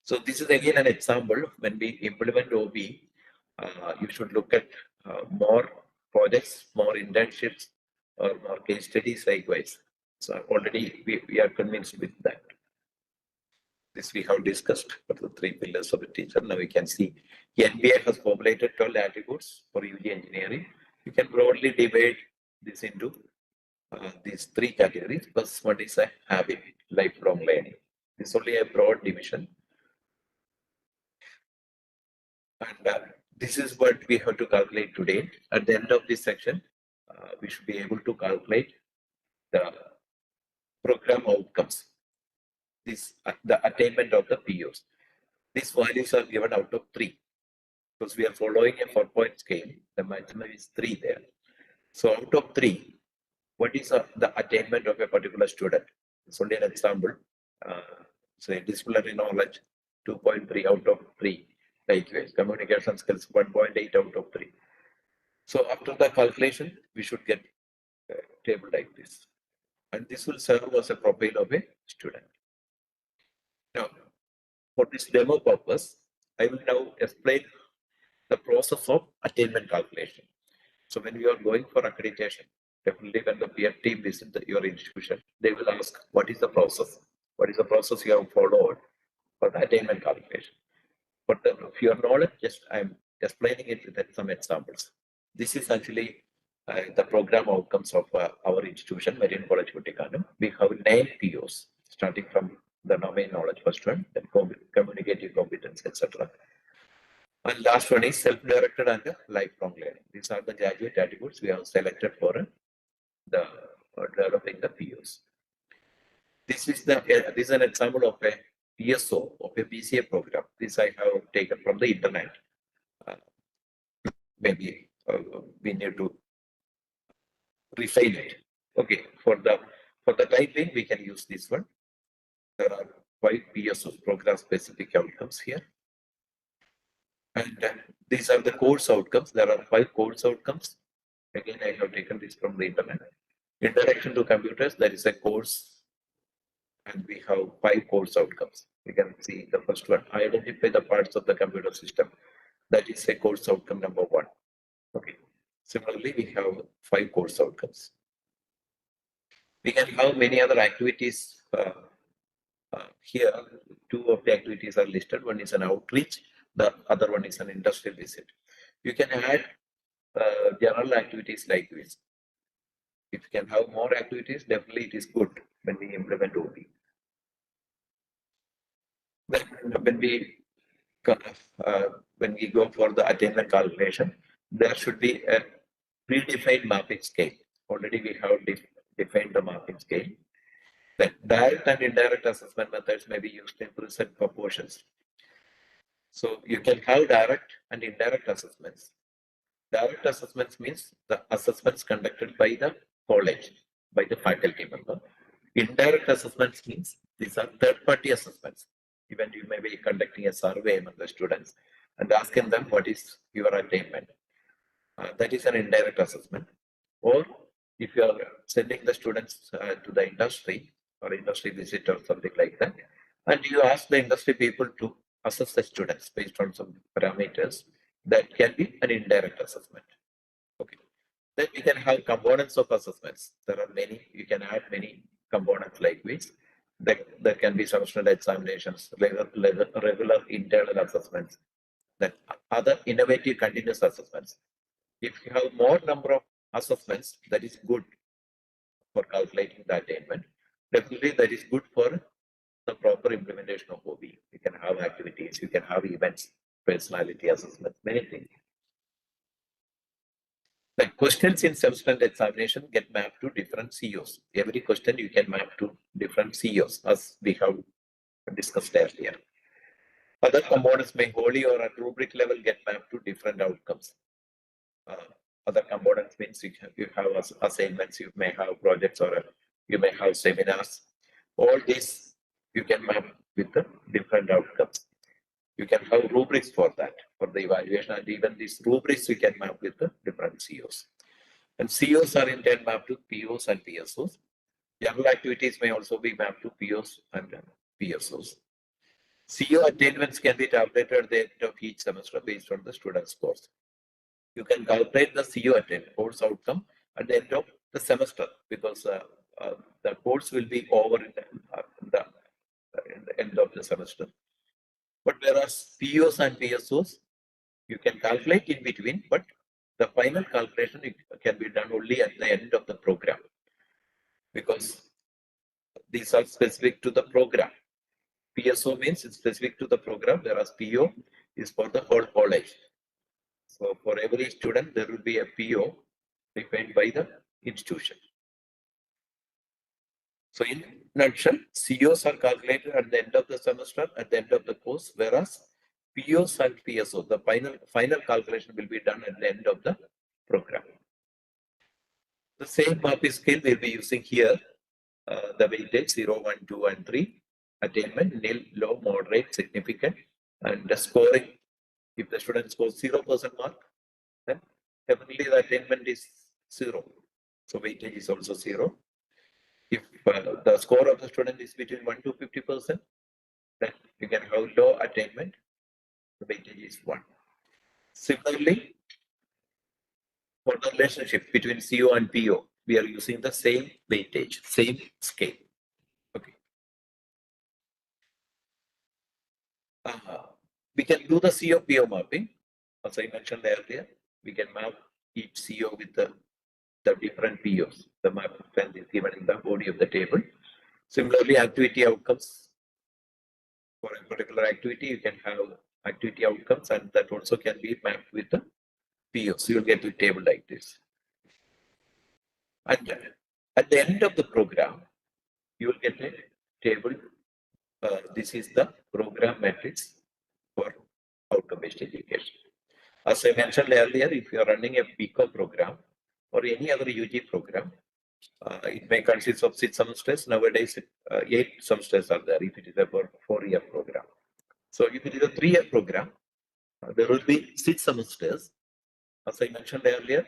So this is again an example. When we implement OB, you should look at more projects, more internships, or more case studies likewise. So already we are convinced with that. This we have discussed for the 3 pillars of the teacher. Now we can see NBA has formulated 12 attributes for UG engineering. You can broadly divide this into these 3 categories. First one is a habit, lifelong learning. This is only a broad division. And this is what we have to calculate today. At the end of this section, we should be able to calculate the program outcomes, the attainment of the POs. These values are given out of 3. Because we are following a 4-point scale, the maximum is 3 there. So out of 3, what is the attainment of a particular student? It's only an example. Say disciplinary knowledge, 2.3 out of 3. Likewise, communication skills, 1.8 out of 3. So after the calculation, we should get a table like this. And this will serve as a profile of a student. Now, for this demo purpose, I will now explain the process of attainment calculation. So when you are going for accreditation, definitely when the peer team visits your institution, they will ask, what is the process? What is the process you have followed for the attainment calculation? For your knowledge, I'm explaining it with some examples. This is actually the program outcomes of our institution, Marian College Kuttikanam. We have 9 POs, starting from the domain knowledge first one, then communicative competence, etc. And last one is self-directed and lifelong learning. These are the graduate attributes we have selected for the developing the POs. This is an example of a PSO of a PCA program. This I have taken from the internet. Maybe we need to refine it. Okay, for the time being, we can use this one. There are 5 PSOs, program specific outcomes here. And these are the course outcomes. There are 5 course outcomes. Again, I have taken this from the internet. Introduction to computers, there is a course, and we have 5 course outcomes. You can see the first one, identify the parts of the computer system. That is a course outcome number 1. Okay. Similarly, we have 5 course outcomes. We can have many other activities here. 2 of the activities are listed. One is an outreach. The other one is an industrial visit. You can add general activities like this. If you can have more activities, definitely it is good when we implement OB. Then when we go for the attainment calculation, there should be a predefined marking scale. Already we have defined the marking scale. Then direct and indirect assessment methods may be used in present proportions. So you can have direct and indirect assessments. Direct assessments means the assessments conducted by the college, by the faculty member. Indirect assessments means these are third-party assessments. Even you may be conducting a survey among the students and asking them what is your attainment. That is an indirect assessment. Or if you are sending the students to the industry or industry visit or something like that, and you ask the industry people to assess the students based on some parameters, that can be an indirect assessment. Okay. Then we can have components of assessments. There are many, you can add many components like this. There can be semester examinations, regular internal assessments, that other innovative continuous assessments. If you have more number of assessments, that is good for calculating the attainment. Definitely that is good for the proper implementation of OB. You can have activities, you can have events, personality assessments, many things. The questions in semester examination get mapped to different COs. Every question you can map to different COs, as we have discussed earlier. Other components may wholly or at rubric level get mapped to different outcomes. Other components means you have assignments, you may have projects, or you may have seminars. All these you can map with the different outcomes. You can have rubrics for that, for the evaluation, and even these rubrics you can map with the different COs. And COs are in turn mapped to POs and PSOs. General activities may also be mapped to POs and PSOs. CO attainments can be tabulated at the end of each semester based on the student scores. You can calculate the CO attainment, course outcome, at the end of the semester, because the course will be over in the end of the semester. But whereas POs and PSOs, you can calculate in between, but the final calculation can be done only at the end of the program, because these are specific to the program. PSO means it's specific to the program, whereas PO is for the whole college. So for every student, there will be a PO defined by the institution. So in nutshell, COs are calculated at the end of the semester, at the end of the course, whereas POs and PSO, the final calculation will be done at the end of the program. The same MAPI scale we'll be using here, the weightage 0, 1, 2, and 3, attainment, nil, low, moderate, significant, and the scoring. If the student scores 0% mark, then definitely the attainment is 0. So weightage is also 0. If the score of the student is between 1 to 50%, then you can have low attainment. The weightage is 1. Similarly, for the relationship between CO and PO, we are using the same weightage, same scale. Okay. We can do the CO PO mapping. As I mentioned earlier, we can map each CO with the different POs. The map is given in the body of the table. Similarly, activity outcomes. For a particular activity, you can have activity outcomes, and that also can be mapped with the POs. You will get a table like this. And at the end of the program, you will get a table. This is the program matrix for outcome-based education. As I mentioned earlier, if you are running a PICO program or any other UG program, it may consist of 6 semesters. Nowadays, 8 semesters are there if it is a 4-year program. So if it is a 3-year program, there will be 6 semesters. As I mentioned earlier,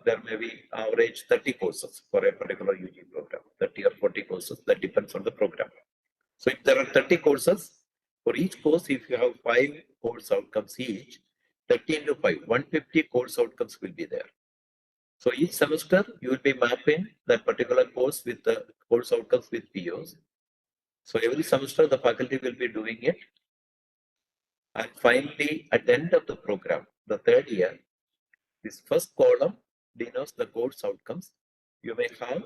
there may be average 30 courses for a particular UG program, 30 or 40 courses, that depends on the program. So if there are 30 courses, for each course, if you have 5 course outcomes each, 30 into 5, 150 course outcomes will be there. So each semester, you will be mapping that particular course with the course outcomes with POs. So every semester, the faculty will be doing it. And finally, at the end of the program, the 3rd year, this first column denotes the course outcomes. You may have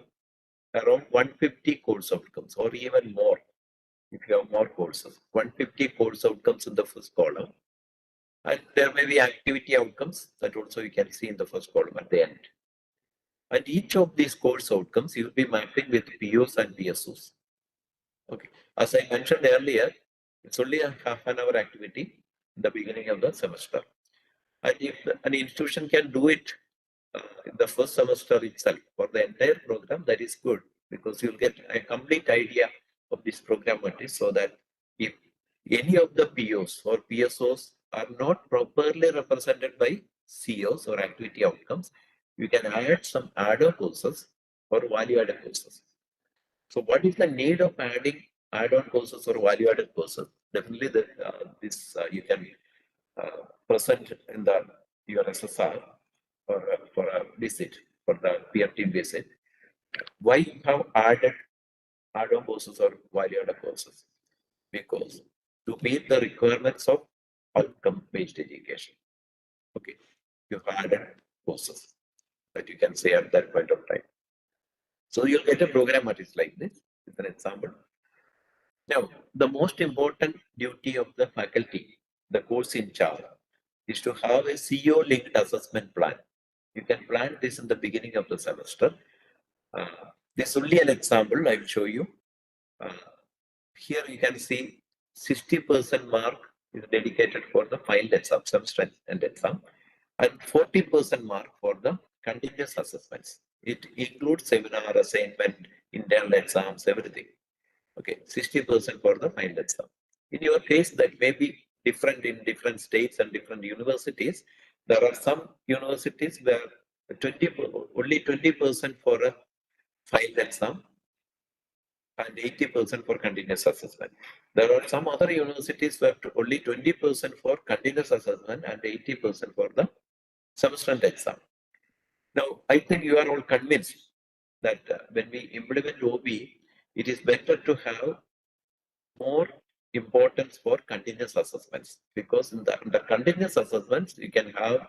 around 150 course outcomes or even more if you have more courses. 150 course outcomes in the first column. And there may be activity outcomes that also you can see in the first column at the end. And each of these course outcomes, you will be mapping with POs and PSOs. Okay. As I mentioned earlier, it's only a half-an-hour activity in the beginning of the semester. And if an institution can do it in the first semester itself for the entire program, that is good, because you'll get a complete idea of this program matrix, so that if any of the POs or PSOs are not properly represented by COs or activity outcomes, you can add some add-on courses or value-added courses. So what is the need of adding add-on courses or value-added courses? Definitely this you can present in your SSR for a visit, for the peer team visit. Why you have added add-on courses or value-added courses? Because to meet the requirements of outcome-based education, okay, you have added courses that you can say at that point of time. So you'll get a program that is like this, with an example. Now, the most important duty of the faculty, the course in charge, is to have a CO-linked assessment plan. You can plan this in the beginning of the semester. This is only an example I will show you. Here you can see 60% mark is dedicated for the final exam, semester and exam, and 40% mark for the continuous assessments. It includes seminar, assignment, internal exams, everything. Okay, 60% for the final exam. In your case, that may be different in different states and different universities. There are some universities where 20, only 20% for a final exam and 80% for continuous assessment. There are some other universities where only 20% for continuous assessment and 80% for the semester and exam. Now, I think you are all convinced that when we implement OB, it is better to have more importance for continuous assessments, because in the continuous assessments, you can have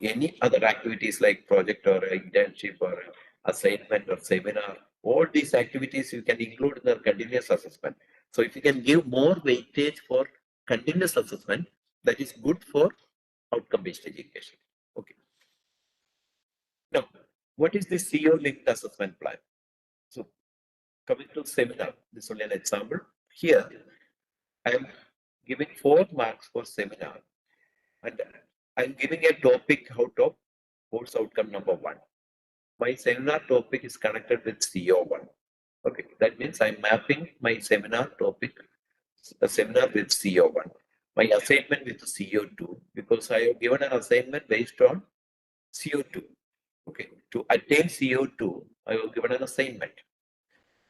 any other activities like project or internship or assignment or seminar. All these activities you can include in the continuous assessment. So if you can give more weightage for continuous assessment, that is good for outcome-based education. Okay. Now, what is the CO-linked assessment plan? So coming to seminar, this is only an example. Here, I am giving 4 marks for seminar, and I'm giving a topic out of course outcome number 1. My seminar topic is connected with CO1. Okay, that means I'm mapping my seminar topic, a seminar with CO1. My assignment with CO2, because I have given an assignment based on CO2. Okay, to attain CO2, I have given an assignment.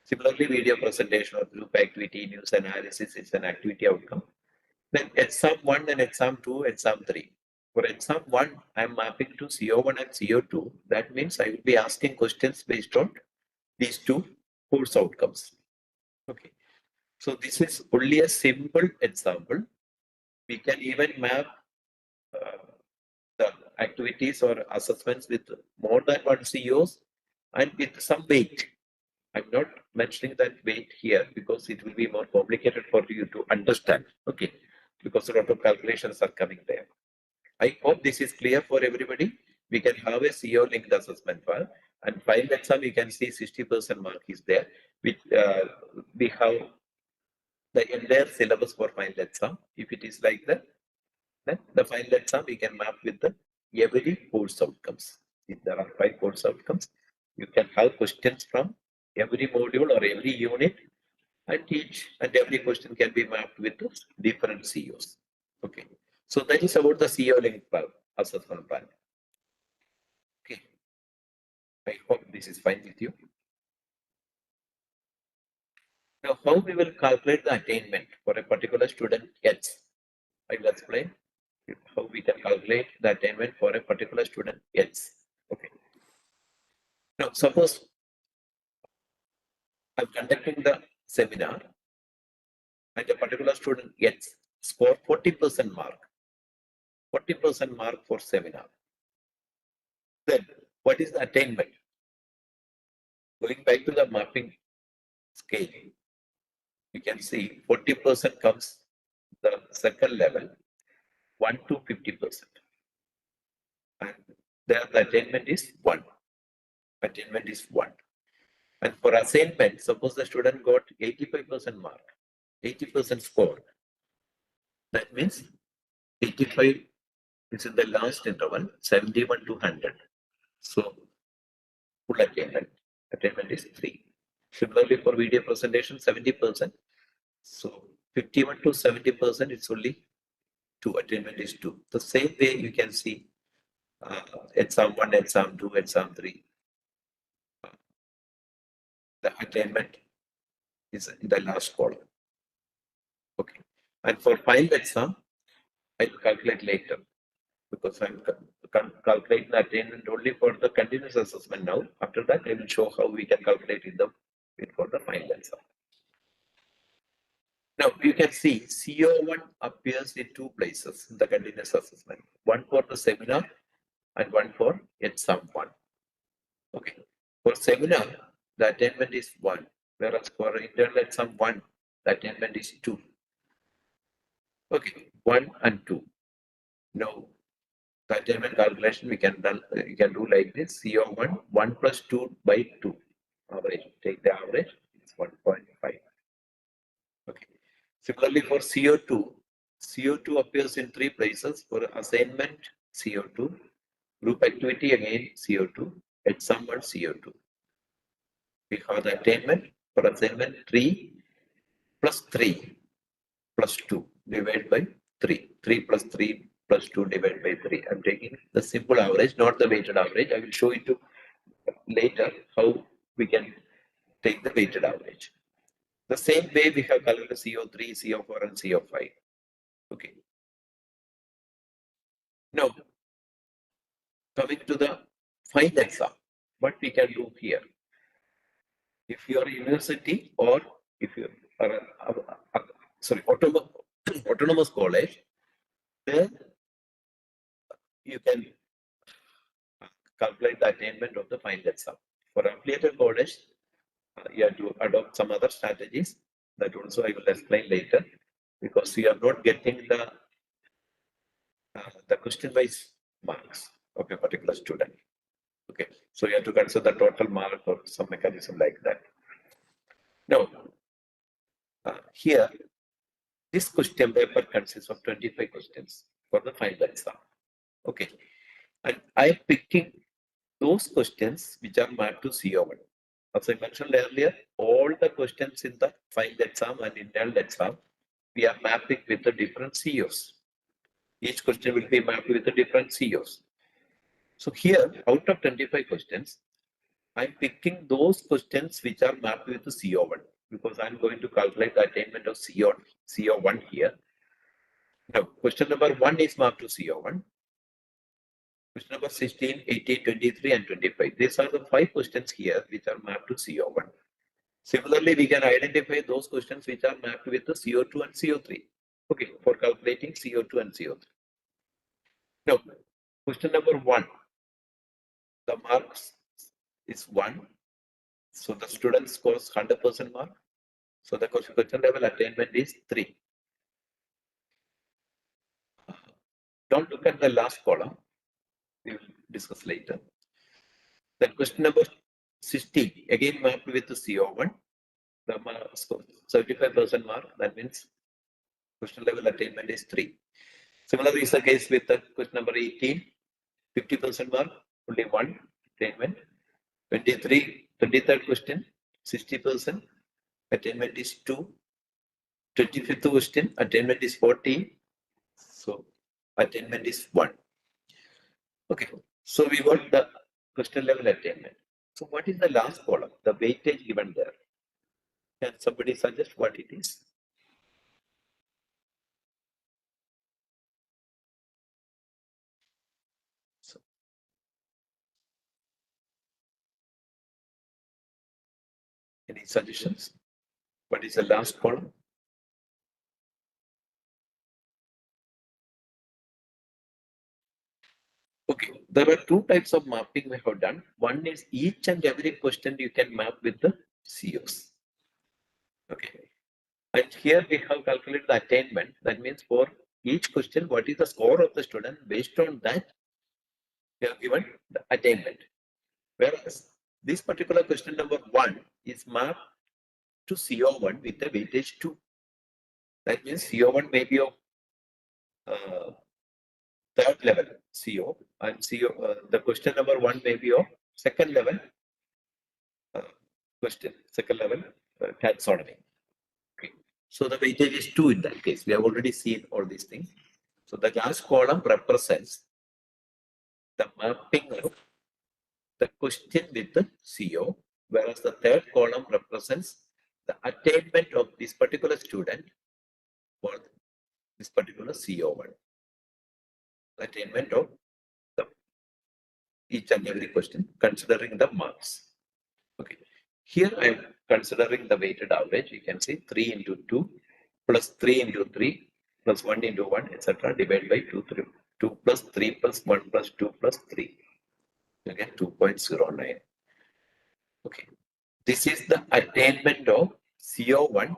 Similarly, video presentation or group activity, news analysis is an activity outcome. Then exam 1 and exam 2, exam 3. For exam 1, I am mapping to CO1 and CO2. That means I will be asking questions based on these 2 course outcomes. Okay. So this is only a simple example. We can even map the activities or assessments with more than 1 COs and with some weight. I'm not mentioning that weight here because it will be more complicated for you to understand. Okay. Because a lot of calculations are coming there. I hope this is clear for everybody. We can have a CO linked assessment file, and final exam you can see 60% mark is there. We have the entire syllabus for final exam. If it is like that, then the final exam we can map with the every course outcomes. If there are 5 course outcomes, you can have questions from every module or every unit, and each and every question can be mapped with different COs. Okay. So that is about the CO linked assessment plan. Okay. I hope this is fine with you. Now, how we will calculate the attainment for a particular student gets. I will explain how we can calculate the attainment for a particular student gets. Okay. Now, suppose I'm conducting the seminar and a particular student gets score 40% mark. 40% mark for seminar. Then what is the attainment? Going back to the mapping scale, you can see 40% comes the second level, 1 to 50%. And there the attainment is 1. Attainment is 1. And for assignment, suppose the student got 85% mark, 80% score. That means 85 is in the last interval, 71 to 100. So full attainment. Attainment is 3. Similarly, for video presentation, 70%. So 51 to 70%, it's only 2. Attainment is 2. The same way you can see exam 1, exam 2, exam 3. The attainment is in the last column. Okay. And for final exam, I'll calculate later because I'm calculating the attainment only for the continuous assessment now. After that, I will show how we can calculate in the for the final exam. Now you can see CO1 appears in two places in the continuous assessment. One for the seminar and one for exam 1. Okay. For seminar, the attainment is 1, whereas for internal exam 1, the attainment is 2. Okay, 1 and 2. Now, the attainment calculation we can do like this: CO1 1 plus 2 by 2. Average. Take the average. It's 1.5. Okay. Similarly, for CO2, CO2 appears in 3 places. For assignment, CO2. Group activity, again CO2. Exam 1, CO2. We have the attainment for assignment 3 plus 3 plus 2 divided by 3. 3 plus 3 plus 2 divided by 3. I'm taking the simple average, not the weighted average. I will show you later how we can take the weighted average. The same way we have calculated CO3, CO4 and CO5. Okay. Now, coming to the final exam, what we can do here. If you are a university or if you are autonomous college, then you can calculate the attainment of the final exam. For affiliated college, you have to adopt some other strategies that also I will explain later, because you are not getting the question-wise marks of a particular student. Okay, so you have to consider the total mark or some mechanism like that. Now, here, this question paper consists of 25 questions for the final exam. Okay, and I am picking those questions which are mapped to CO1. As I mentioned earlier, all the questions in the final exam and internal exam, we are mapping with the different COs. Each question will be mapped with the different COs. So here, out of 25 questions, I'm picking those questions which are mapped with the CO1, because I'm going to calculate the attainment of CO1 here. Now, question number 1 is mapped to CO1. Question number 16, 18, 23, and 25. These are the 5 questions here which are mapped to CO1. Similarly, we can identify those questions which are mapped with the CO2 and CO3. Okay, for calculating CO2 and CO3. Now, question number 1. The marks is 1. So the student scores 100% mark. So the question level attainment is 3. Don't look at the last column. We will discuss later. Then question number 16, again mapped with the CO1. The mark score 75% mark. That means question level attainment is 3. Similarly is the case with the question number 18, 50% mark, only 1 attainment. 23rd question, 60%, attainment is 2. 25th question, attainment is 14. So attainment is 1. Okay, so we got the question level attainment. So what is the last column, the weightage given there? Can somebody suggest what it is? So, any suggestions? What is the last column? Okay, there are 2 types of mapping we have done. One is each and every question you can map with the COs. Okay, and here we have calculated the attainment. That means for each question, what is the score of the student? Based on that, we have given the attainment. Whereas this particular question number 1 is mapped to CO1 with the weightage 2. That means CO1 may be of 3rd level CO, and CO, the question number 1 may be of 2nd level question, 2nd level taxonomy. Okay. So the weightage is 2 in that case. We have already seen all these things. So the last column represents the mapping of the question with the CO, whereas the 3rd column represents the attainment of this particular student for this particular CO1. Attainment of each and every question, considering the marks. Okay. Here I am considering the weighted average. You can see 3 into 2 plus 3 into 3 plus 1 into 1, etc. divided by 2 plus 3 plus 1 plus 2 plus 3. Okay, 2.09. Okay, this is the attainment of CO1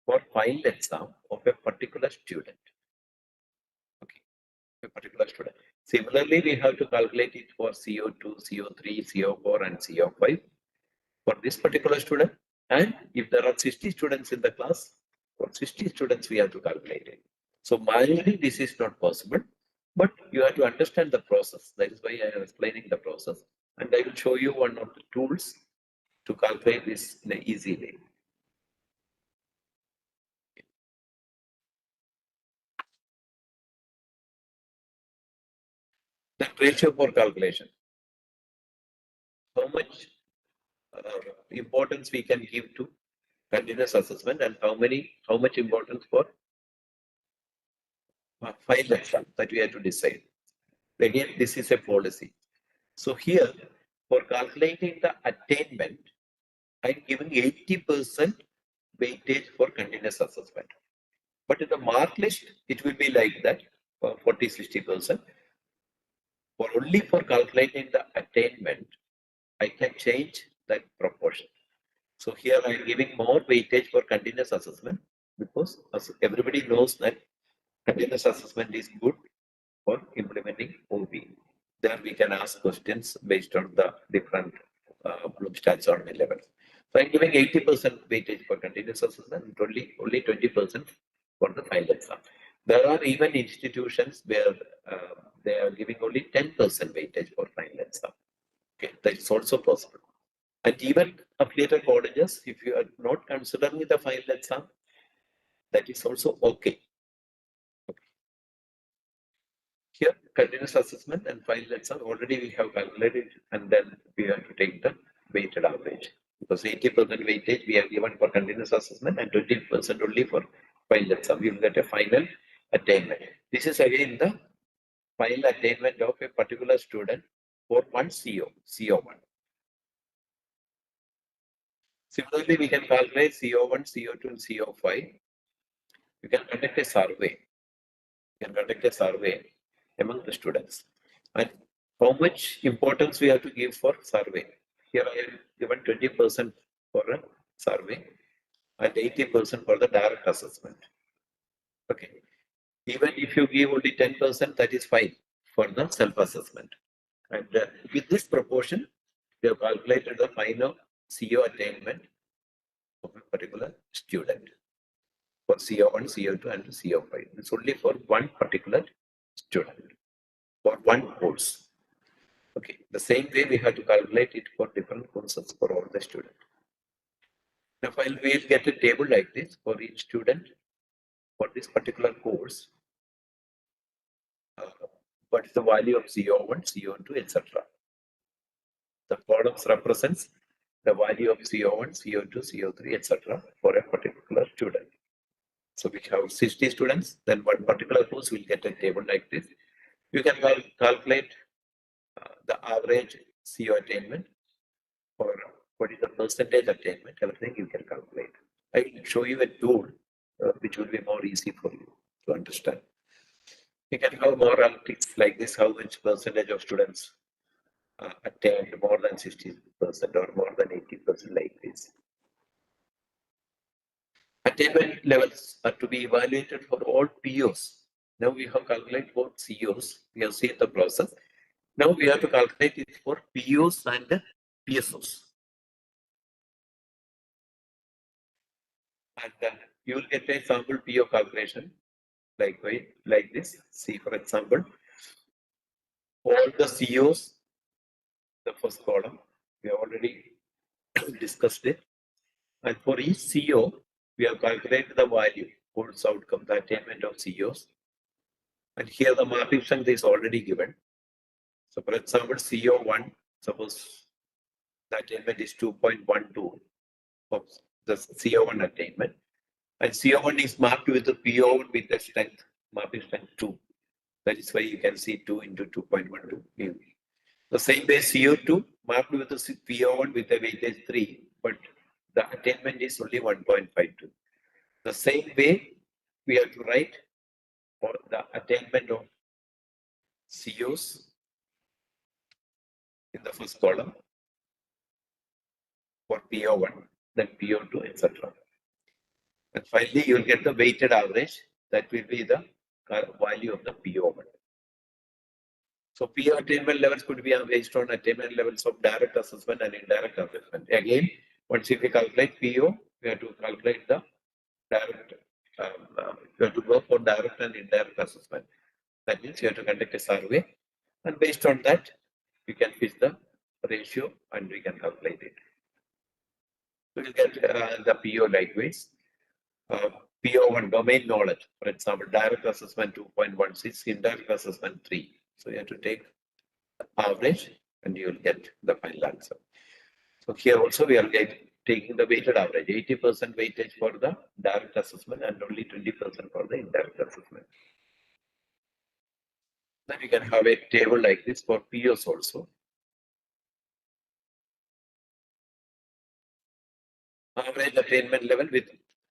for final exam of a particular student. Okay, a particular student. Similarly, we have to calculate it for CO2, CO3, CO4, and CO5 for this particular student. And if there are 60 students in the class, for 60 students, we have to calculate it. So manually, this is not possible, but you have to understand the process. That is why I am explaining the process. And I will show you one of the tools to calculate this in an easy way. The ratio for calculation. How much importance we can give to continuous assessment and how much importance for final exam that we have to decide. Again, this is a policy. So here, for calculating the attainment, I'm giving 80% weightage for continuous assessment. But in the mark list, it will be like that, 40-60%. For only for calculating the attainment, I can change that proportion. So here I'm giving more weightage for continuous assessment because as everybody knows that continuous assessment is good for implementing OB. There we can ask questions based on the different Bloom's taxonomy levels. So I'm giving 80% weightage for continuous assessment and only 20% for the final exam. There are even institutions where they are giving only 10% weightage for final exam. Okay, that is also possible. And even affiliated colleges, if you are not considering the final exam, that is also okay. Here, continuous assessment and final exam, already we have calculated, and then we have to take the weighted average. Because 80% weightage we have given for continuous assessment and 20% only for final exam. We will get a final attainment. This is again the final attainment of a particular student for one CO1. Similarly, we can calculate CO1, CO2, and CO5. You can conduct a survey. You can conduct a survey among the students. And how much importance we have to give for survey? Here I have given 20% for a survey and 80% for the direct assessment. Okay. Even if you give only 10%, that is fine for the self-assessment. And with this proportion, we have calculated the final CO attainment of a particular student for CO1, CO2, and CO5. It's only for one particular student, for one course. Okay, the same way we have to calculate it for different courses for all the students. Now, while we'll get a table like this for each student for this particular course, what is the value of CO1, CO2, etc. The columns represents the value of CO1, CO2, CO3, etc. for a particular student. So we have 60 students, then one particular course will get a table like this. You can calculate the average CO attainment or what is the percentage attainment, everything you can calculate. I will show you a tool which will be more easy for you to understand. You can have more analytics like this, how much percentage of students attained more than 60% or more than 80% like this. Attainment levels are to be evaluated for all POs. Now we have calculated for COs. We have seen the process. Now we have to calculate it for POs and PSOs. And you will get a sample PO calculation like this. See, for example, all the COs, the first column, we have already discussed it. And for each CO, we have calculated the value, course outcome, the attainment of COs. And here the mapping strength is already given. So for example, CO1, suppose the attainment is 2.12 of the CO1 attainment. And CO1 is mapped with the PO1 with the strength, mapping strength 2. That is why you can see 2 into 2.12. The same way CO2 mapped with the PO1 with the weightage 3. but the attainment is only 1.52. The same way we have to write for the attainment of COs in the first column for PO1, then PO2, etc. And finally, you will get the weighted average. That will be the value of the PO1. So PO attainment levels could be based on attainment levels of direct assessment and indirect assessment. Again, once if we calculate PO, we have to calculate the direct, you have to go for direct and indirect assessment. That means you have to conduct a survey, and based on that, you can fix the ratio and we can calculate it. We will get the PO likewise. PO1 domain knowledge, for example, direct assessment 2.16, indirect assessment 3. So you have to take the average and you will get the final answer. So here also we are taking the weighted average, 80% weightage for the direct assessment and only 20% for the indirect assessment. Then you can have a table like this for POs also. Average attainment level with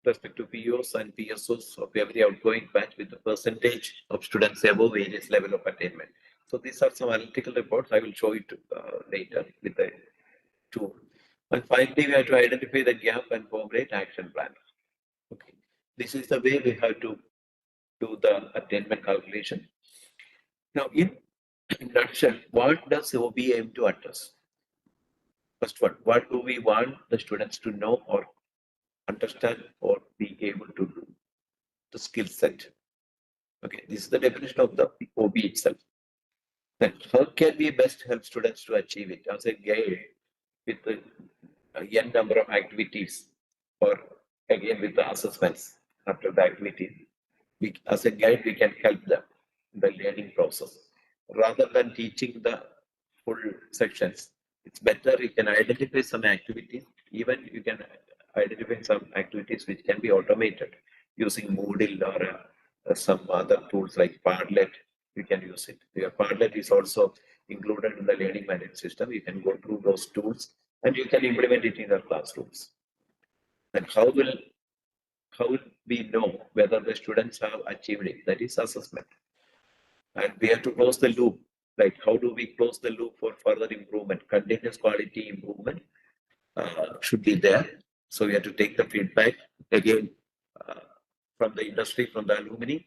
respect to POs and PSOs of every outgoing batch with the percentage of students above various level of attainment. So these are some analytical reports. I will show it later with the tool. And finally, we have to identify the gap and formulate action plan. Okay, this is the way we have to do the attainment calculation. Now, in nutshell, what does OB aim to address? First one, what do we want the students to know or understand or be able to do? The skill set. Okay, this is the definition of the OB itself. Then how can we best help students to achieve it? As a guide with the n number of activities, or again with the assessments after the activity, as a guide we can help them in the learning process. Rather than teaching the full sections, it's better you can identify some activities. Even you can identify some activities which can be automated using Moodle or some other tools like Padlet. You can use it. Your Padlet is also included in the learning management system. You can go through those tools and you can implement it in your classrooms. And how will we know whether the students have achieved it? That is assessment. And we have to close the loop. Like, how do we close the loop for further improvement? Continuous quality improvement should be there. So we have to take the feedback again from the industry, from the alumni.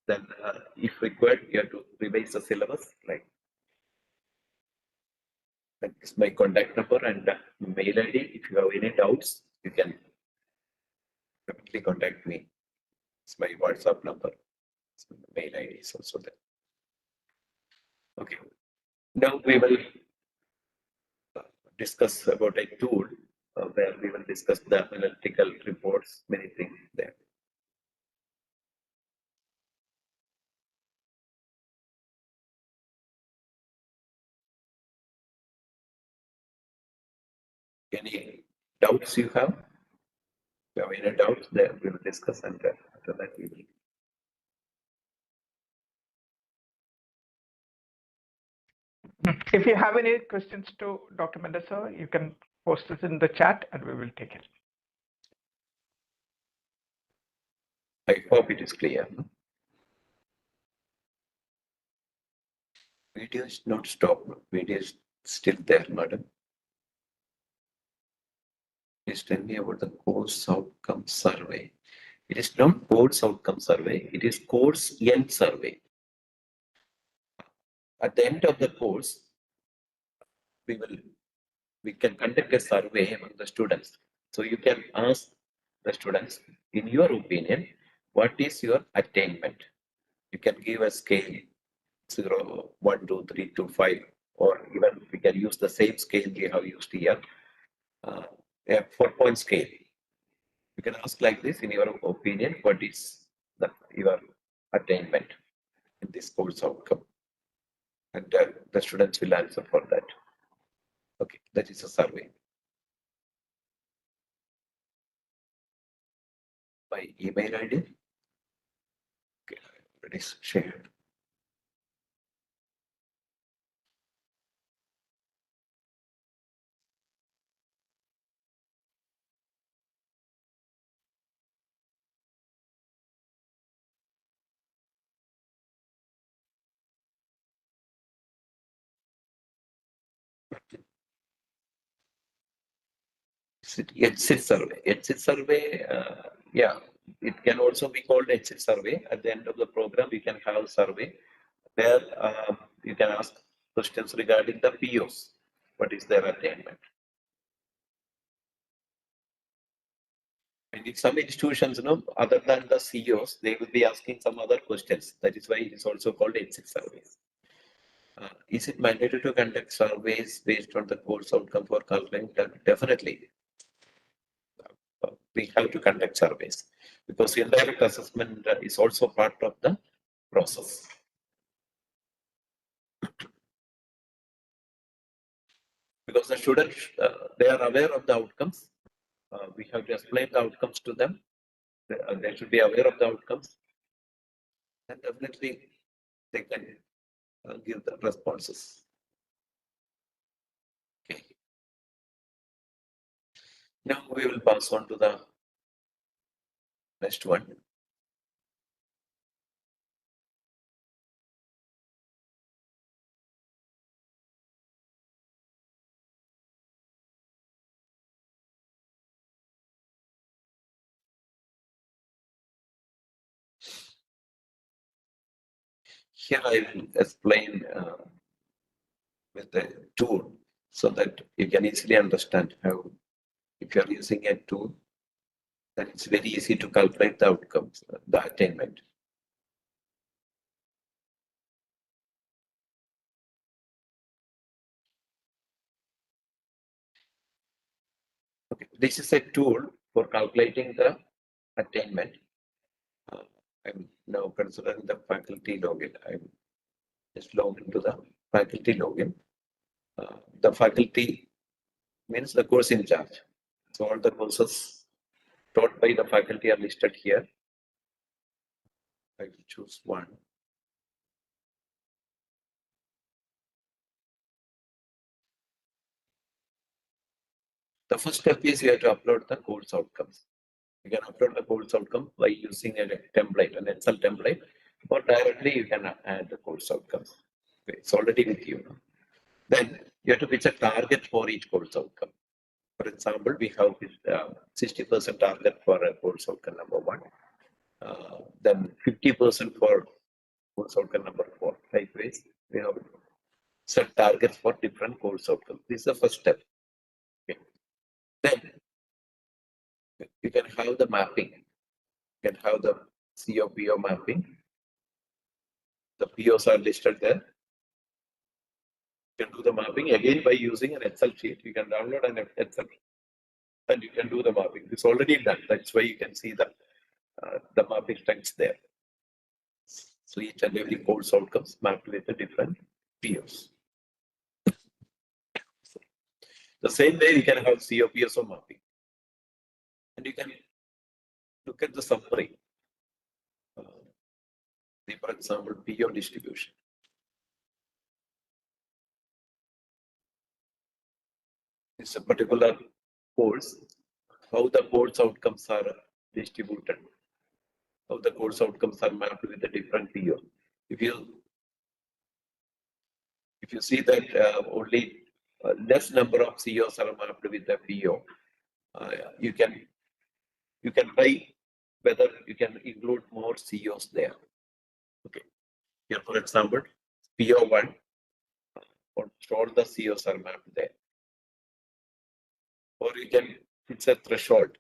Then, if required, you have to revise the syllabus. Like, that is my contact number and mail ID. If you have any doubts, you can definitely contact me. It's my WhatsApp number. So mail ID is also there. Okay. Now we will discuss about a tool where we will discuss the analytical reports, many things there. Any doubts you have? If you have any doubts, there we will discuss, and after that we will. If you have any questions to Dr. Mendesa, you can post it in the chat and we will take it. I hope it is clear. Video is not stopped. Video is still there, madam. Please tell me about the course outcome survey. It is not course outcome survey. It is course end survey. At the end of the course, we can conduct a survey among the students. So you can ask the students, in your opinion, what is your attainment? You can give a scale 0, 1, 2, 3, 2, 5, or even we can use the same scale we have used here, a 4-point scale. You can ask like this, in your opinion, what is your attainment in this course outcome? And the students will answer for that. Okay, that is a survey. My email ID. Okay, it is shared. Exit survey. Exit survey, yeah, it can also be called exit survey. At the end of the program, you can have survey where you can ask questions regarding the POs. What is their attainment? And in some institutions, other than the CEOs, they will be asking some other questions. That is why it is also called exit surveys. Is it mandatory to conduct surveys based on the course outcome for calculating? Definitely. We have to conduct surveys because indirect assessment is also part of the process. Because the students, they are aware of the outcomes. We have to explain the outcomes to them. They should be aware of the outcomes. And definitely they can give the responses. Okay. Now we will pass on to the next one. Here I will explain with the tool so that you can easily understand how, if you are using a tool, then it's very easy to calculate the outcomes, the attainment. Okay. This is a tool for calculating the attainment. I'm now considering the faculty login. I'm just logged into the faculty login. The faculty means the course in charge. So all the courses taught by the faculty are listed here. I will choose one. The first step is you have to upload the course outcomes. You can upload the course outcome by using a template, an Excel template, or directly you can add the course outcomes. It's already with you. Then you have to fix a target for each course outcome. For example, we have 60% target for a course outcome number 1, then 50% for course outcome number 4. Likewise, we have set targets for different course outcomes. This is the first step. Okay. Then you can have the mapping. You can have the COPO mapping. The POs are listed there. You can do the mapping again by using an Excel sheet. You can download an Excel sheet and you can do the mapping. It's already done. That's why you can see the mapping strengths there. So each and every course outcomes mapped with the different POs. The same way you can have COPSO mapping. And you can look at the summary. For example, PO distribution. It's a particular course, how the course outcomes are distributed, how the course outcomes are mapped with the different PO. If you see that only less number of COs are mapped with the PO, you can try whether you can include more COs there. Okay. Here, for example, PO1, all the COs are mapped there. Or you can fix a threshold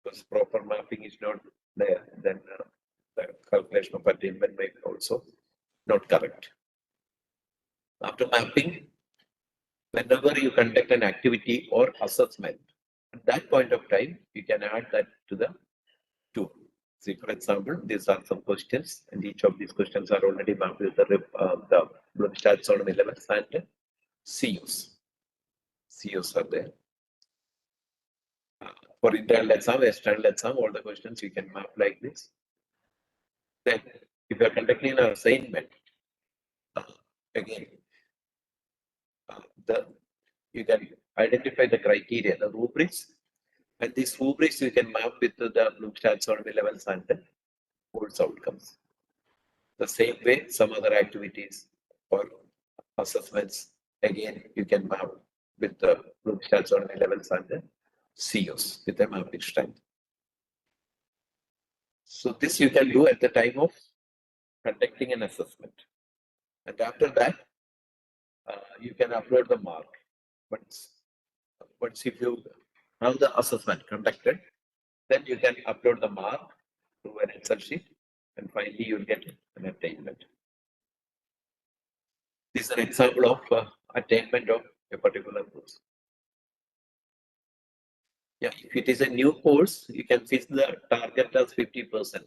because proper mapping is not there. Then the calculation of attainment may be also not correct. After mapping, whenever you conduct an activity or assessment, at that point of time, you can add that to the tool. See, for example, these are some questions, and each of these questions are already mapped with the Bloom's on 11 and COs. COs are there. For internal exam, external exam, all the questions you can map like this. Then, if you are conducting an assignment, again, you can identify the criteria, the rubrics, and these rubrics you can map with the Bloom's on 11 and the course outcomes. The same way, some other activities or assessments, again, you can map with the Bloom's on 11 and the COs with a mapping strength. So this you can do at the time of conducting an assessment. And after that, you can upload the mark. Once if you have the assessment conducted, then you can upload the mark to an Excel sheet, and finally you'll get an attainment. This is an example of attainment of a particular course. Yeah, if it is a new course, you can fix the target as 50%.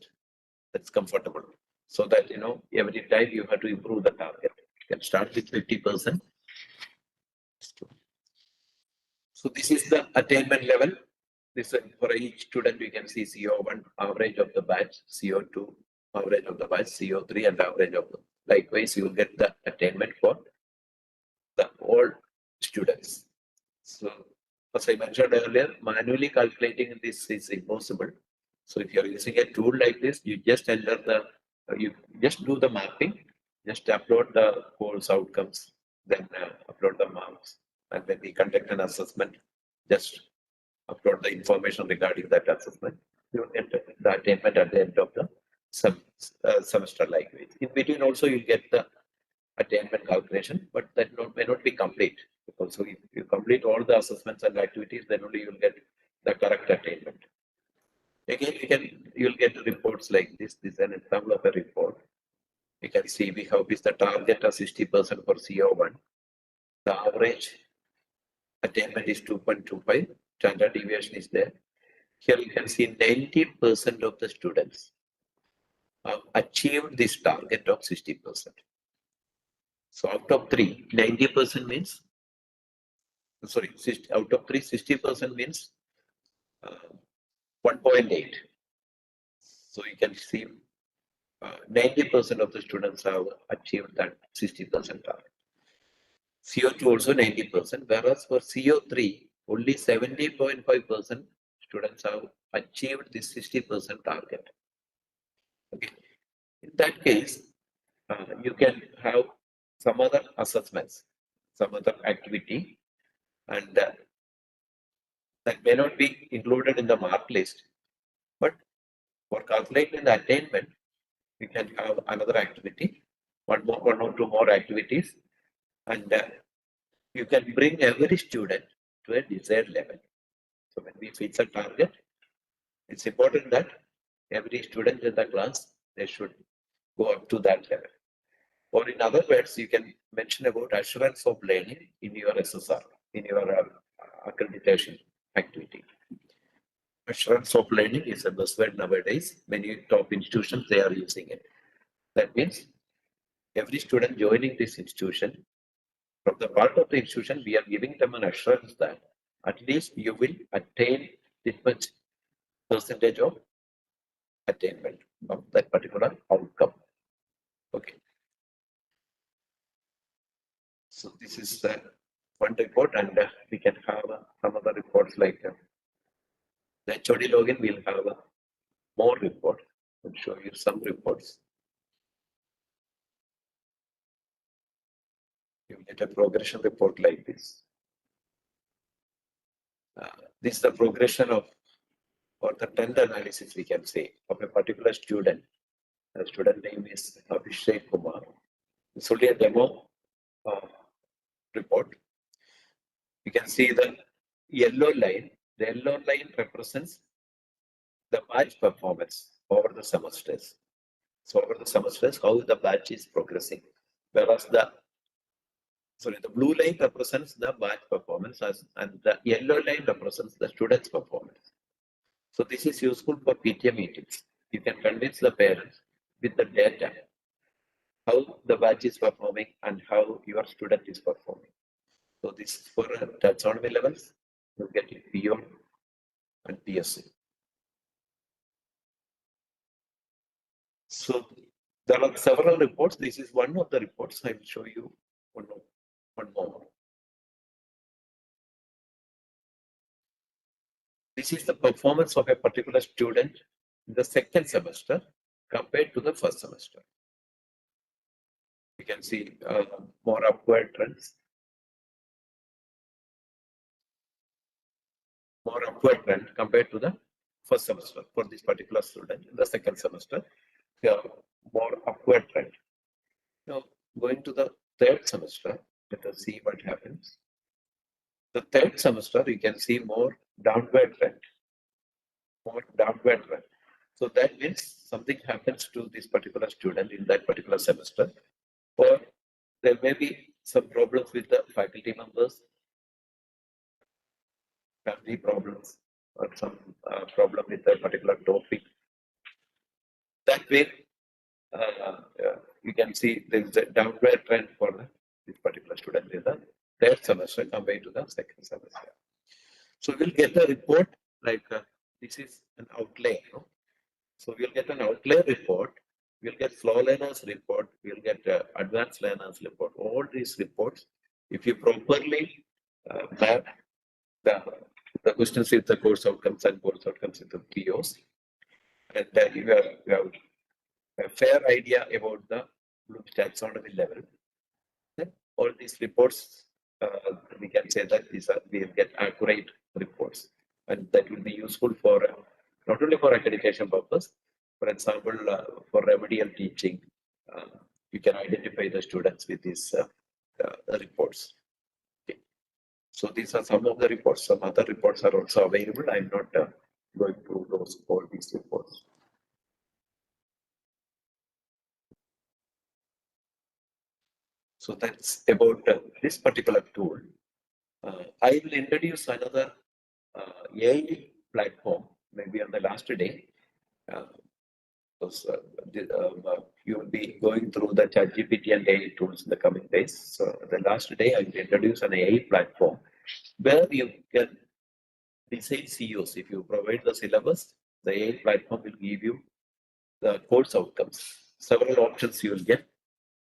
That's comfortable. So that, every time you have to improve the target. You can start with 50%. So this is the attainment level. This for each student, you can see CO1 average of the batch, CO2 average of the batch, CO3 and average of the. Likewise, you will get the attainment for the all students. So as I mentioned earlier, manually calculating this is impossible. So if you're using a tool like this, you just enter you just do the mapping, just upload the course outcomes, then upload the marks, and when we conduct an assessment, just upload the information regarding that assessment. You will get the attainment at the end of the semester likewise. In between also you get the attainment calculation, but that may not be complete. Because if you complete all the assessments and activities, then only you will get the correct attainment. Again, you'll get reports like this. This is an example of a report. You can see we have is the target of 60% for CO1. The average attainment is 2.25. Standard deviation is there. Here you can see 90% of the students have achieved this target of 60%. So out of 3, 90% means, sorry, out of 3, 60% means 1.8. So you can see 90% of the students have achieved that 60% target. CO2 also 90%, whereas for CO3, only 70.5% students have achieved this 60% target. Okay. In that case, you can have some other assessments, some other activity, and that may not be included in the mark list. But for calculating the attainment, you can have another activity, one or two more activities, and you can bring every student to a desired level. So when we fix a target, it's important that every student in the class, they should go up to that level. Or in other words, you can mention about assurance of learning in your SSR, in your accreditation activity. Assurance of learning is a buzzword nowadays. Many top institutions, they are using it. That means every student joining this institution, from the part of the institution, we are giving them an assurance that at least you will attain this much percentage of attainment of that particular outcome. Okay. So this is one report, and we can have some other reports like the HOD login. We'll have more reports. I'll show you some reports. You get a progression report like this. This is the progression of, or the trend analysis, we can say, of a particular student. The student name is Abhishek Kumar. It's only a demo report. You can see the yellow line. The yellow line represents the batch performance over the semesters. So over the semesters, how the batch is progressing. Whereas the blue line represents the batch performance, and the yellow line represents the student's performance. So this is useful for PTA meetings. You can convince the parents with the data how the batch is performing and how your student is performing. So this is for taxonomy levels. You get it PO and PSC. So there are several reports. This is one of the reports. I will show you one more. This is the performance of a particular student in the second semester compared to the first semester. You can see more upward trends. more upward trend compared to the first semester for this particular student. In the second semester, we have more upward trend. Now, going to the third semester, let us see what happens. The third semester, you can see more downward trend. More downward trend. So that means something happens to this particular student in that particular semester, or there may be some problems with the faculty members, family problems, or some problem with a particular topic. That way, you can see there is a downward trend for this particular student in the third semester compared to the second semester. So we'll get a report like this is an outlay. No? So we'll get an outlay report, we'll get slow learners report, we'll get advanced learners report. All these reports, if you properly map the questions with the course outcomes and course outcomes with the POs, and you have a fair idea about the Bloom's taxonomy level. Then all these reports, we can say that we get accurate reports, and that will be useful for not only for accreditation purpose. For example, for remedial teaching, you can identify the students with these reports. Okay. So these are some of the reports. Some other reports are also available. I'm not going through all these reports. So that's about this particular tool. I will introduce another AI platform maybe on the last day. Because you will be going through the ChatGPT and AI tools in the coming days. So the last day I will introduce an AI platform where you can design COs. If you provide the syllabus, the AI platform will give you the course outcomes. Several options you will get,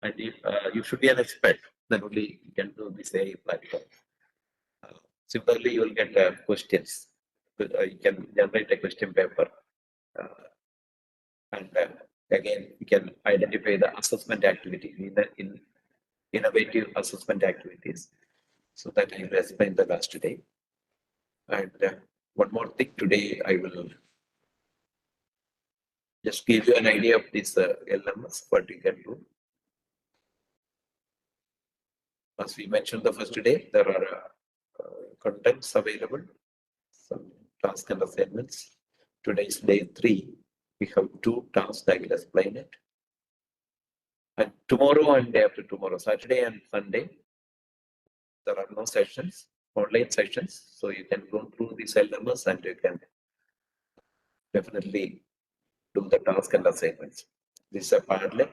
and if you should be an expert, then only you can do this AI platform. Similarly, you will get questions. You can generate a question paper, and again, you can identify the assessment activity in innovative assessment activities. So that I will explain the last day. And one more thing today, I will just give you an idea of this LMS, what you can do. As we mentioned the first day, there are contents available, some tasks and assignments. Today is day 3. We have 2 tasks. I will explain it. And tomorrow and day after tomorrow, Saturday and Sunday, there are no sessions, online sessions. So you can go through these LMS and you can definitely do the task and assignments. This is a Padlet.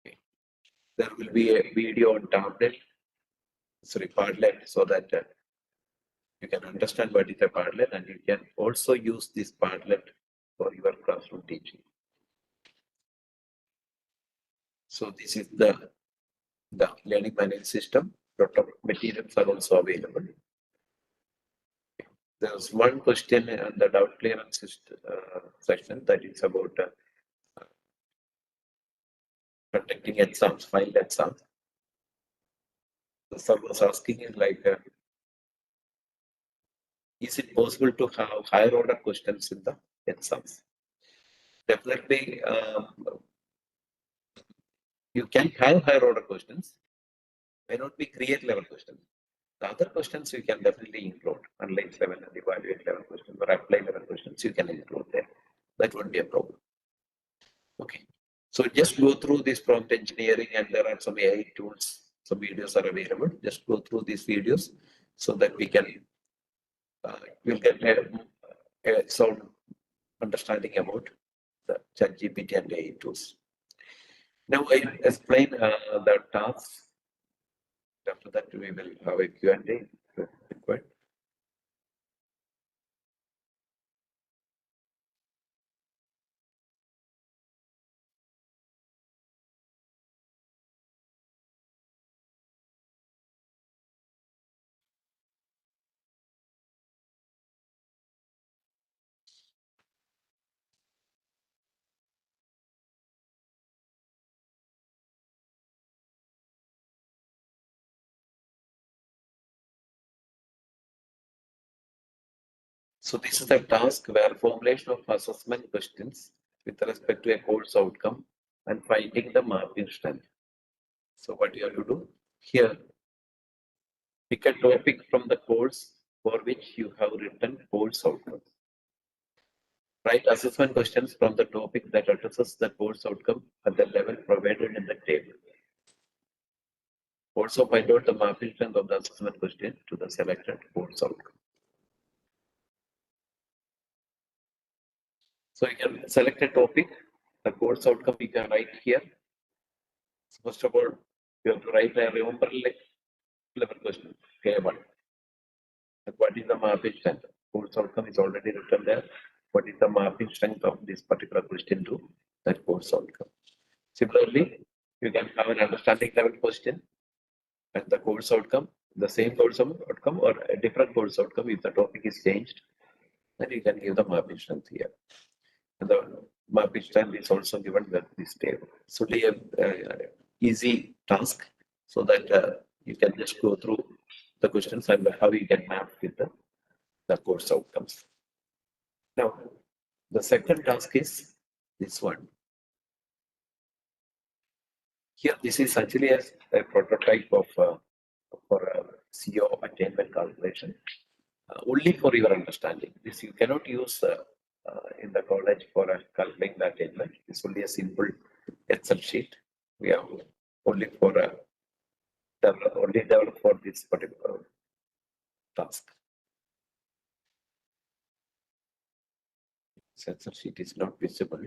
Okay. There will be a video on tablet, Padlet, so that you can understand what is a Padlet, and you can also use this Padlet for your classroom teaching. So this is the learning management system. Lot of materials are also available. There's one question on the doubt clearance section that is about conducting exams, filed exams. Someone was asking is like, is it possible to have higher order questions in the exams? Definitely, you can have higher order questions, may not be create level questions. The other questions you can definitely include, analyze level and evaluate level questions or apply level questions, you can include there. That won't be a problem. Okay. So just go through this prompt engineering, and there are some AI tools, some videos are available. Just go through these videos so that we can, we'll get a sound understanding about the ChatGPT and AI tools. Now I explain the tasks. After that, we will have a Q&A required. So this is a task where formulation of assessment questions with respect to a course outcome and finding the marking strength. So what you have to do here, pick a topic from the course for which you have written course outcomes. Write assessment questions from the topic that addresses the course outcome at the level provided in the table. Also find out the marking strength of the assessment question to the selected course outcome. So you can select a topic, the course outcome you can write here. So first of all, you have to write a numerical level question, K1. What is the marking strength? Course outcome is already written there. What is the marking strength of this particular question to that course outcome? Similarly, you can have an understanding level question and the course outcome, the same course outcome or a different course outcome if the topic is changed, then you can give the marking strength here. And the marking strength is also given with this table. So they have easy task so that you can just go through the questions and how you can map with the course outcomes. Now, the second task is this one. Here, this is actually a prototype of for a CO attainment calculation, only for your understanding. This you cannot use in the college for calculating the attainment. It's only a simple Excel sheet. We have only for only developed for this particular task. This Excel sheet is not visible.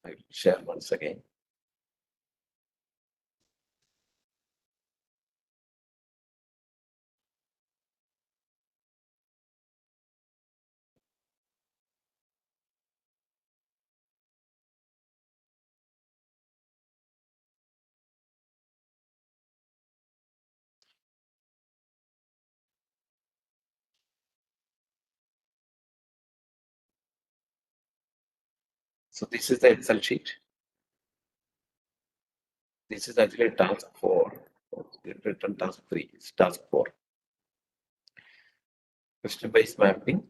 I will share once again. So this is the Excel sheet. This is actually task 4, written task 3, it's task 4. Question-based mapping.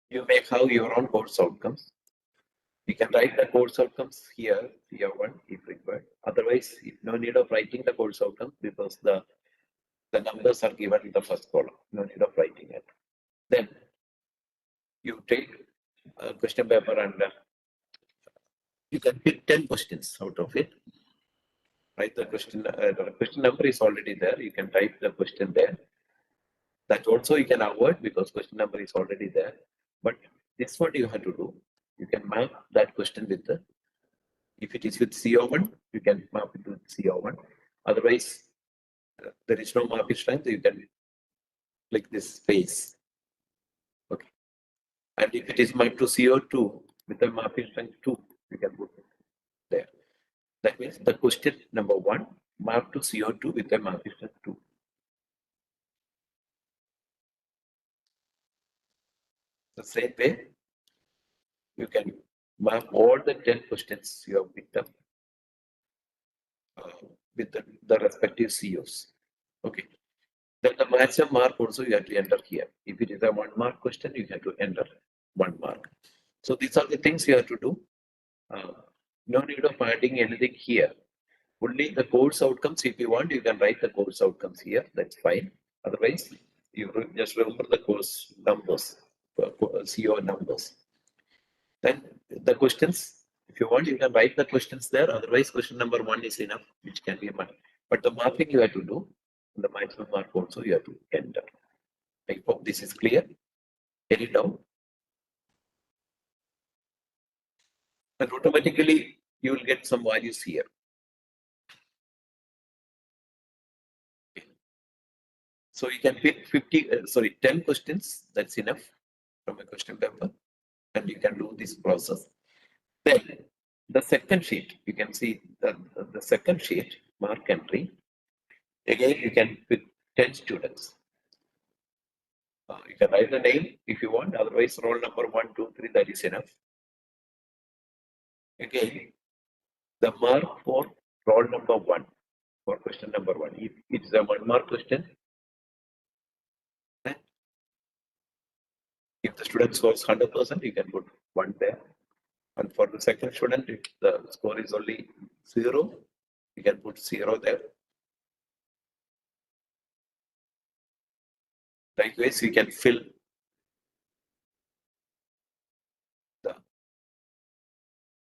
You may have your own course outcomes. You can write the course outcomes here, one if required. Otherwise, no need of writing the course outcomes because the numbers are given in the first column. No need of writing it. Then you take a question paper and you can pick 10 questions out of it. Write the question number is already there. You can type the question there. That also you can avoid because question number is already there. But this what you have to do. You can map that question with the, if it is with CO1, you can map it with CO1. Otherwise, there is no marking strength, you can click this space. Okay. And if it is mapped to CO2 with a marking strength 2, you can put it there. That means the question number 1 mapped to CO2 with a marking strength 2. The same way, you can map all the 10 questions you have picked up with the respective COs. Okay. Then the maximum mark also you have to enter here. If it is a 1 mark question, you have to enter 1 mark. So these are the things you have to do. No need of adding anything here. Only the course outcomes, if you want, you can write the course outcomes here. That's fine. Otherwise, you just remember the course numbers, CO numbers. Then the questions, if you want, you can write the questions there. Otherwise, question number 1 is enough, which can be marked. But the marking you have to do, the maximum mark also you have to enter. I hope this is clear. Any doubt? And automatically, you will get some values here. Okay. So you can pick 10 questions. That's enough from a question paper. And you can do this process. Then the second sheet, you can see the second sheet, mark entry. Again, you can pick 10 students. You can write the name if you want, otherwise roll number 1, 2, 3, that is enough. Again, the mark for roll number 1, for question number 1. If it's a 1 mark question, If the student scores 100%, you can put 1 there. And for the second student, if the score is only 0, you can put 0 there. Likewise, you can fill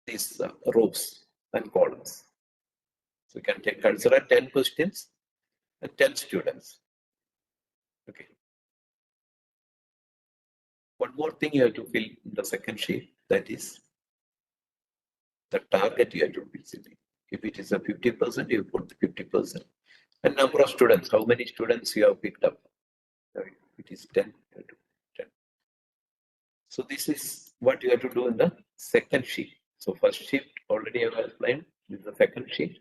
these rows and columns. So you can consider 10 questions and 10 students. Okay. One more thing you have to fill in the second sheet, that is the target you have to visit. If it is a 50%, you put the 50%. And number of students, how many students you have picked up. If it is 10, you have to 10. So this is what you have to do in the second sheet. So first sheet already I have explained. This is the second sheet.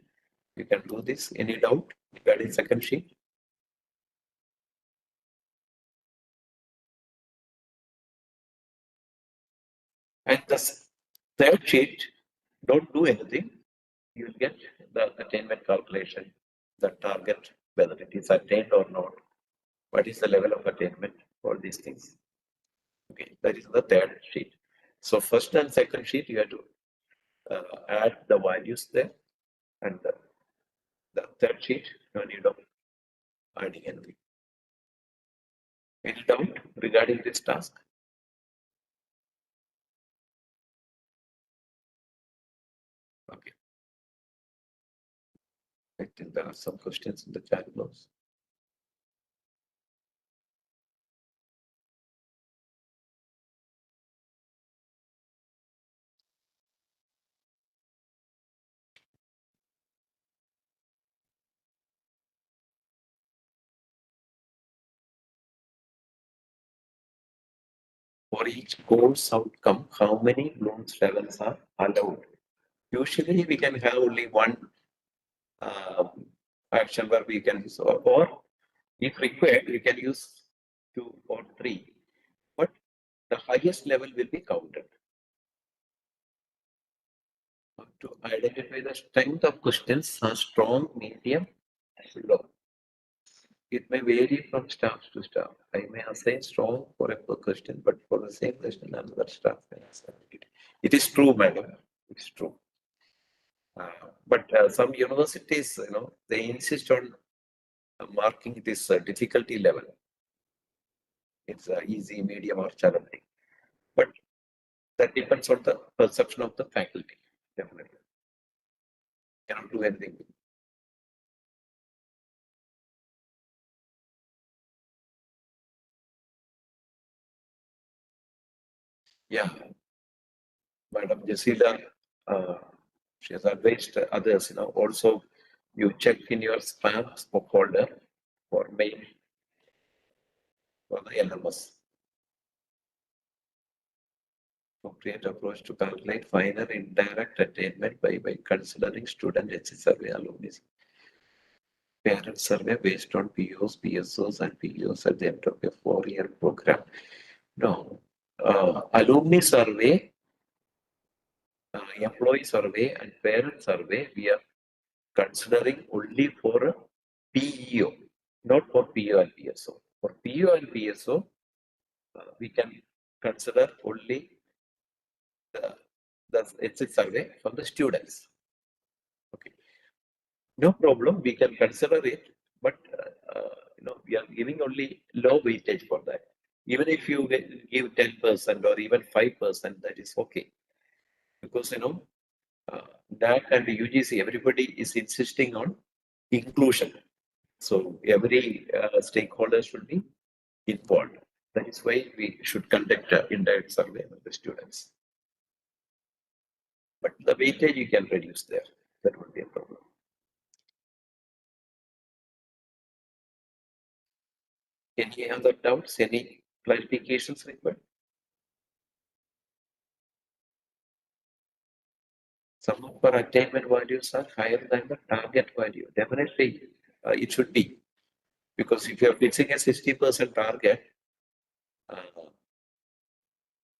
You can do this. Any doubt regarding second sheet? And the third sheet, don't do anything. You will get the attainment calculation, the target, whether it is attained or not. What is the level of attainment? All these things. Okay, that is the third sheet. So first and second sheet, you have to add the values there, and the third sheet, no need of adding anything. Any doubt regarding this task? Okay. I think there are some questions in the chat box. For each course outcome, how many Bloom's levels are allowed? Usually, we can have only one action where we can use, or if required, we can use 2 or 3. But the highest level will be counted. To identify the strength of questions are strong, medium, low. It may vary from staff to staff. I may assign strong for a question, but for the same question, another staff may assign it. It is true, madam. It's true. But some universities, they insist on marking this difficulty level. It's easy, medium, or challenging. But that depends on the perception of the faculty, definitely. Cannot do anything. Yeah, Madam Jasila, she has advised others, also you check in your spam folder for mail for the LMS. Appropriate approach to calculate final indirect attainment by considering student exit survey alumni. Parent survey based on POs, PSOs, and POs at the end of a 4-year program. No, alumni survey, employee survey, and parent survey, we are considering only for a PEO, not for PO and PSO. For PO and PSO, we can consider only the exit survey from the students. Okay, no problem. We can consider it, but we are giving only low weightage for that. Even if you give 10% or even 5%, that is okay, because NAC and UGC, everybody is insisting on inclusion. So every stakeholder should be involved. That is why we should conduct an indirect survey of the students. But the weightage you can reduce there. That would be a problem. Any other doubts? Any clarifications required? Some of our attainment values are higher than the target value. Definitely, it should be. Because if you are fixing a 60% target,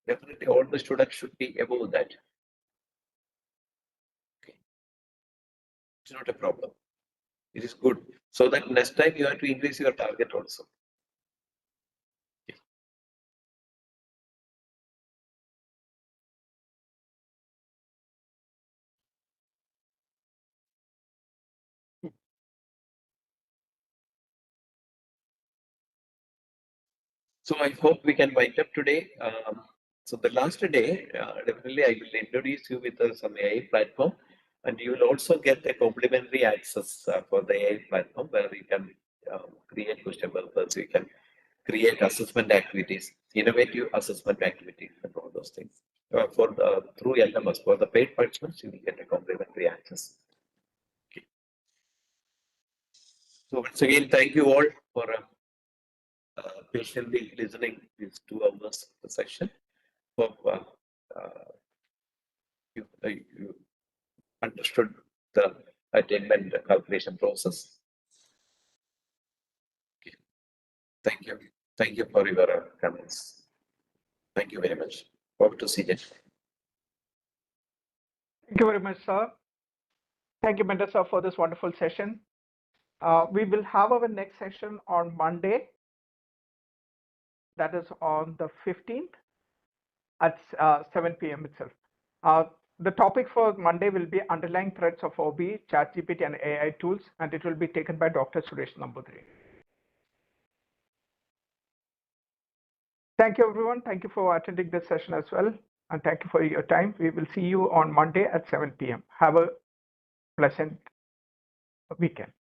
definitely all the students should be above that. Okay. It's not a problem. It is good. So that next time you have to increase your target also. So I hope we can wind up today. So the last day, definitely I will introduce you with some AI platform, and you will also get a complimentary access for the AI platform where you can create question papers, you can create assessment activities, innovative assessment activities, and all those things. For the through LMS, for the paid participants, you will get a complimentary access. Okay. So once again, thank you all for patiently listening these 2 hours session. Hope you understood the attainment calculation process. Okay. Thank you. Thank you for your comments. Thank you very much. Hope to see you. Thank you very much, sir. Thank you, Mentor, sir, for this wonderful session. We will have our next session on Monday. That is on the 15th at 7 p.m. itself. The topic for Monday will be underlying threats of OB, ChatGPT, and AI tools, and it will be taken by Dr. Suresh Nambudri. Thank you, everyone. Thank you for attending this session as well, and thank you for your time. We will see you on Monday at 7 p.m. Have a pleasant weekend.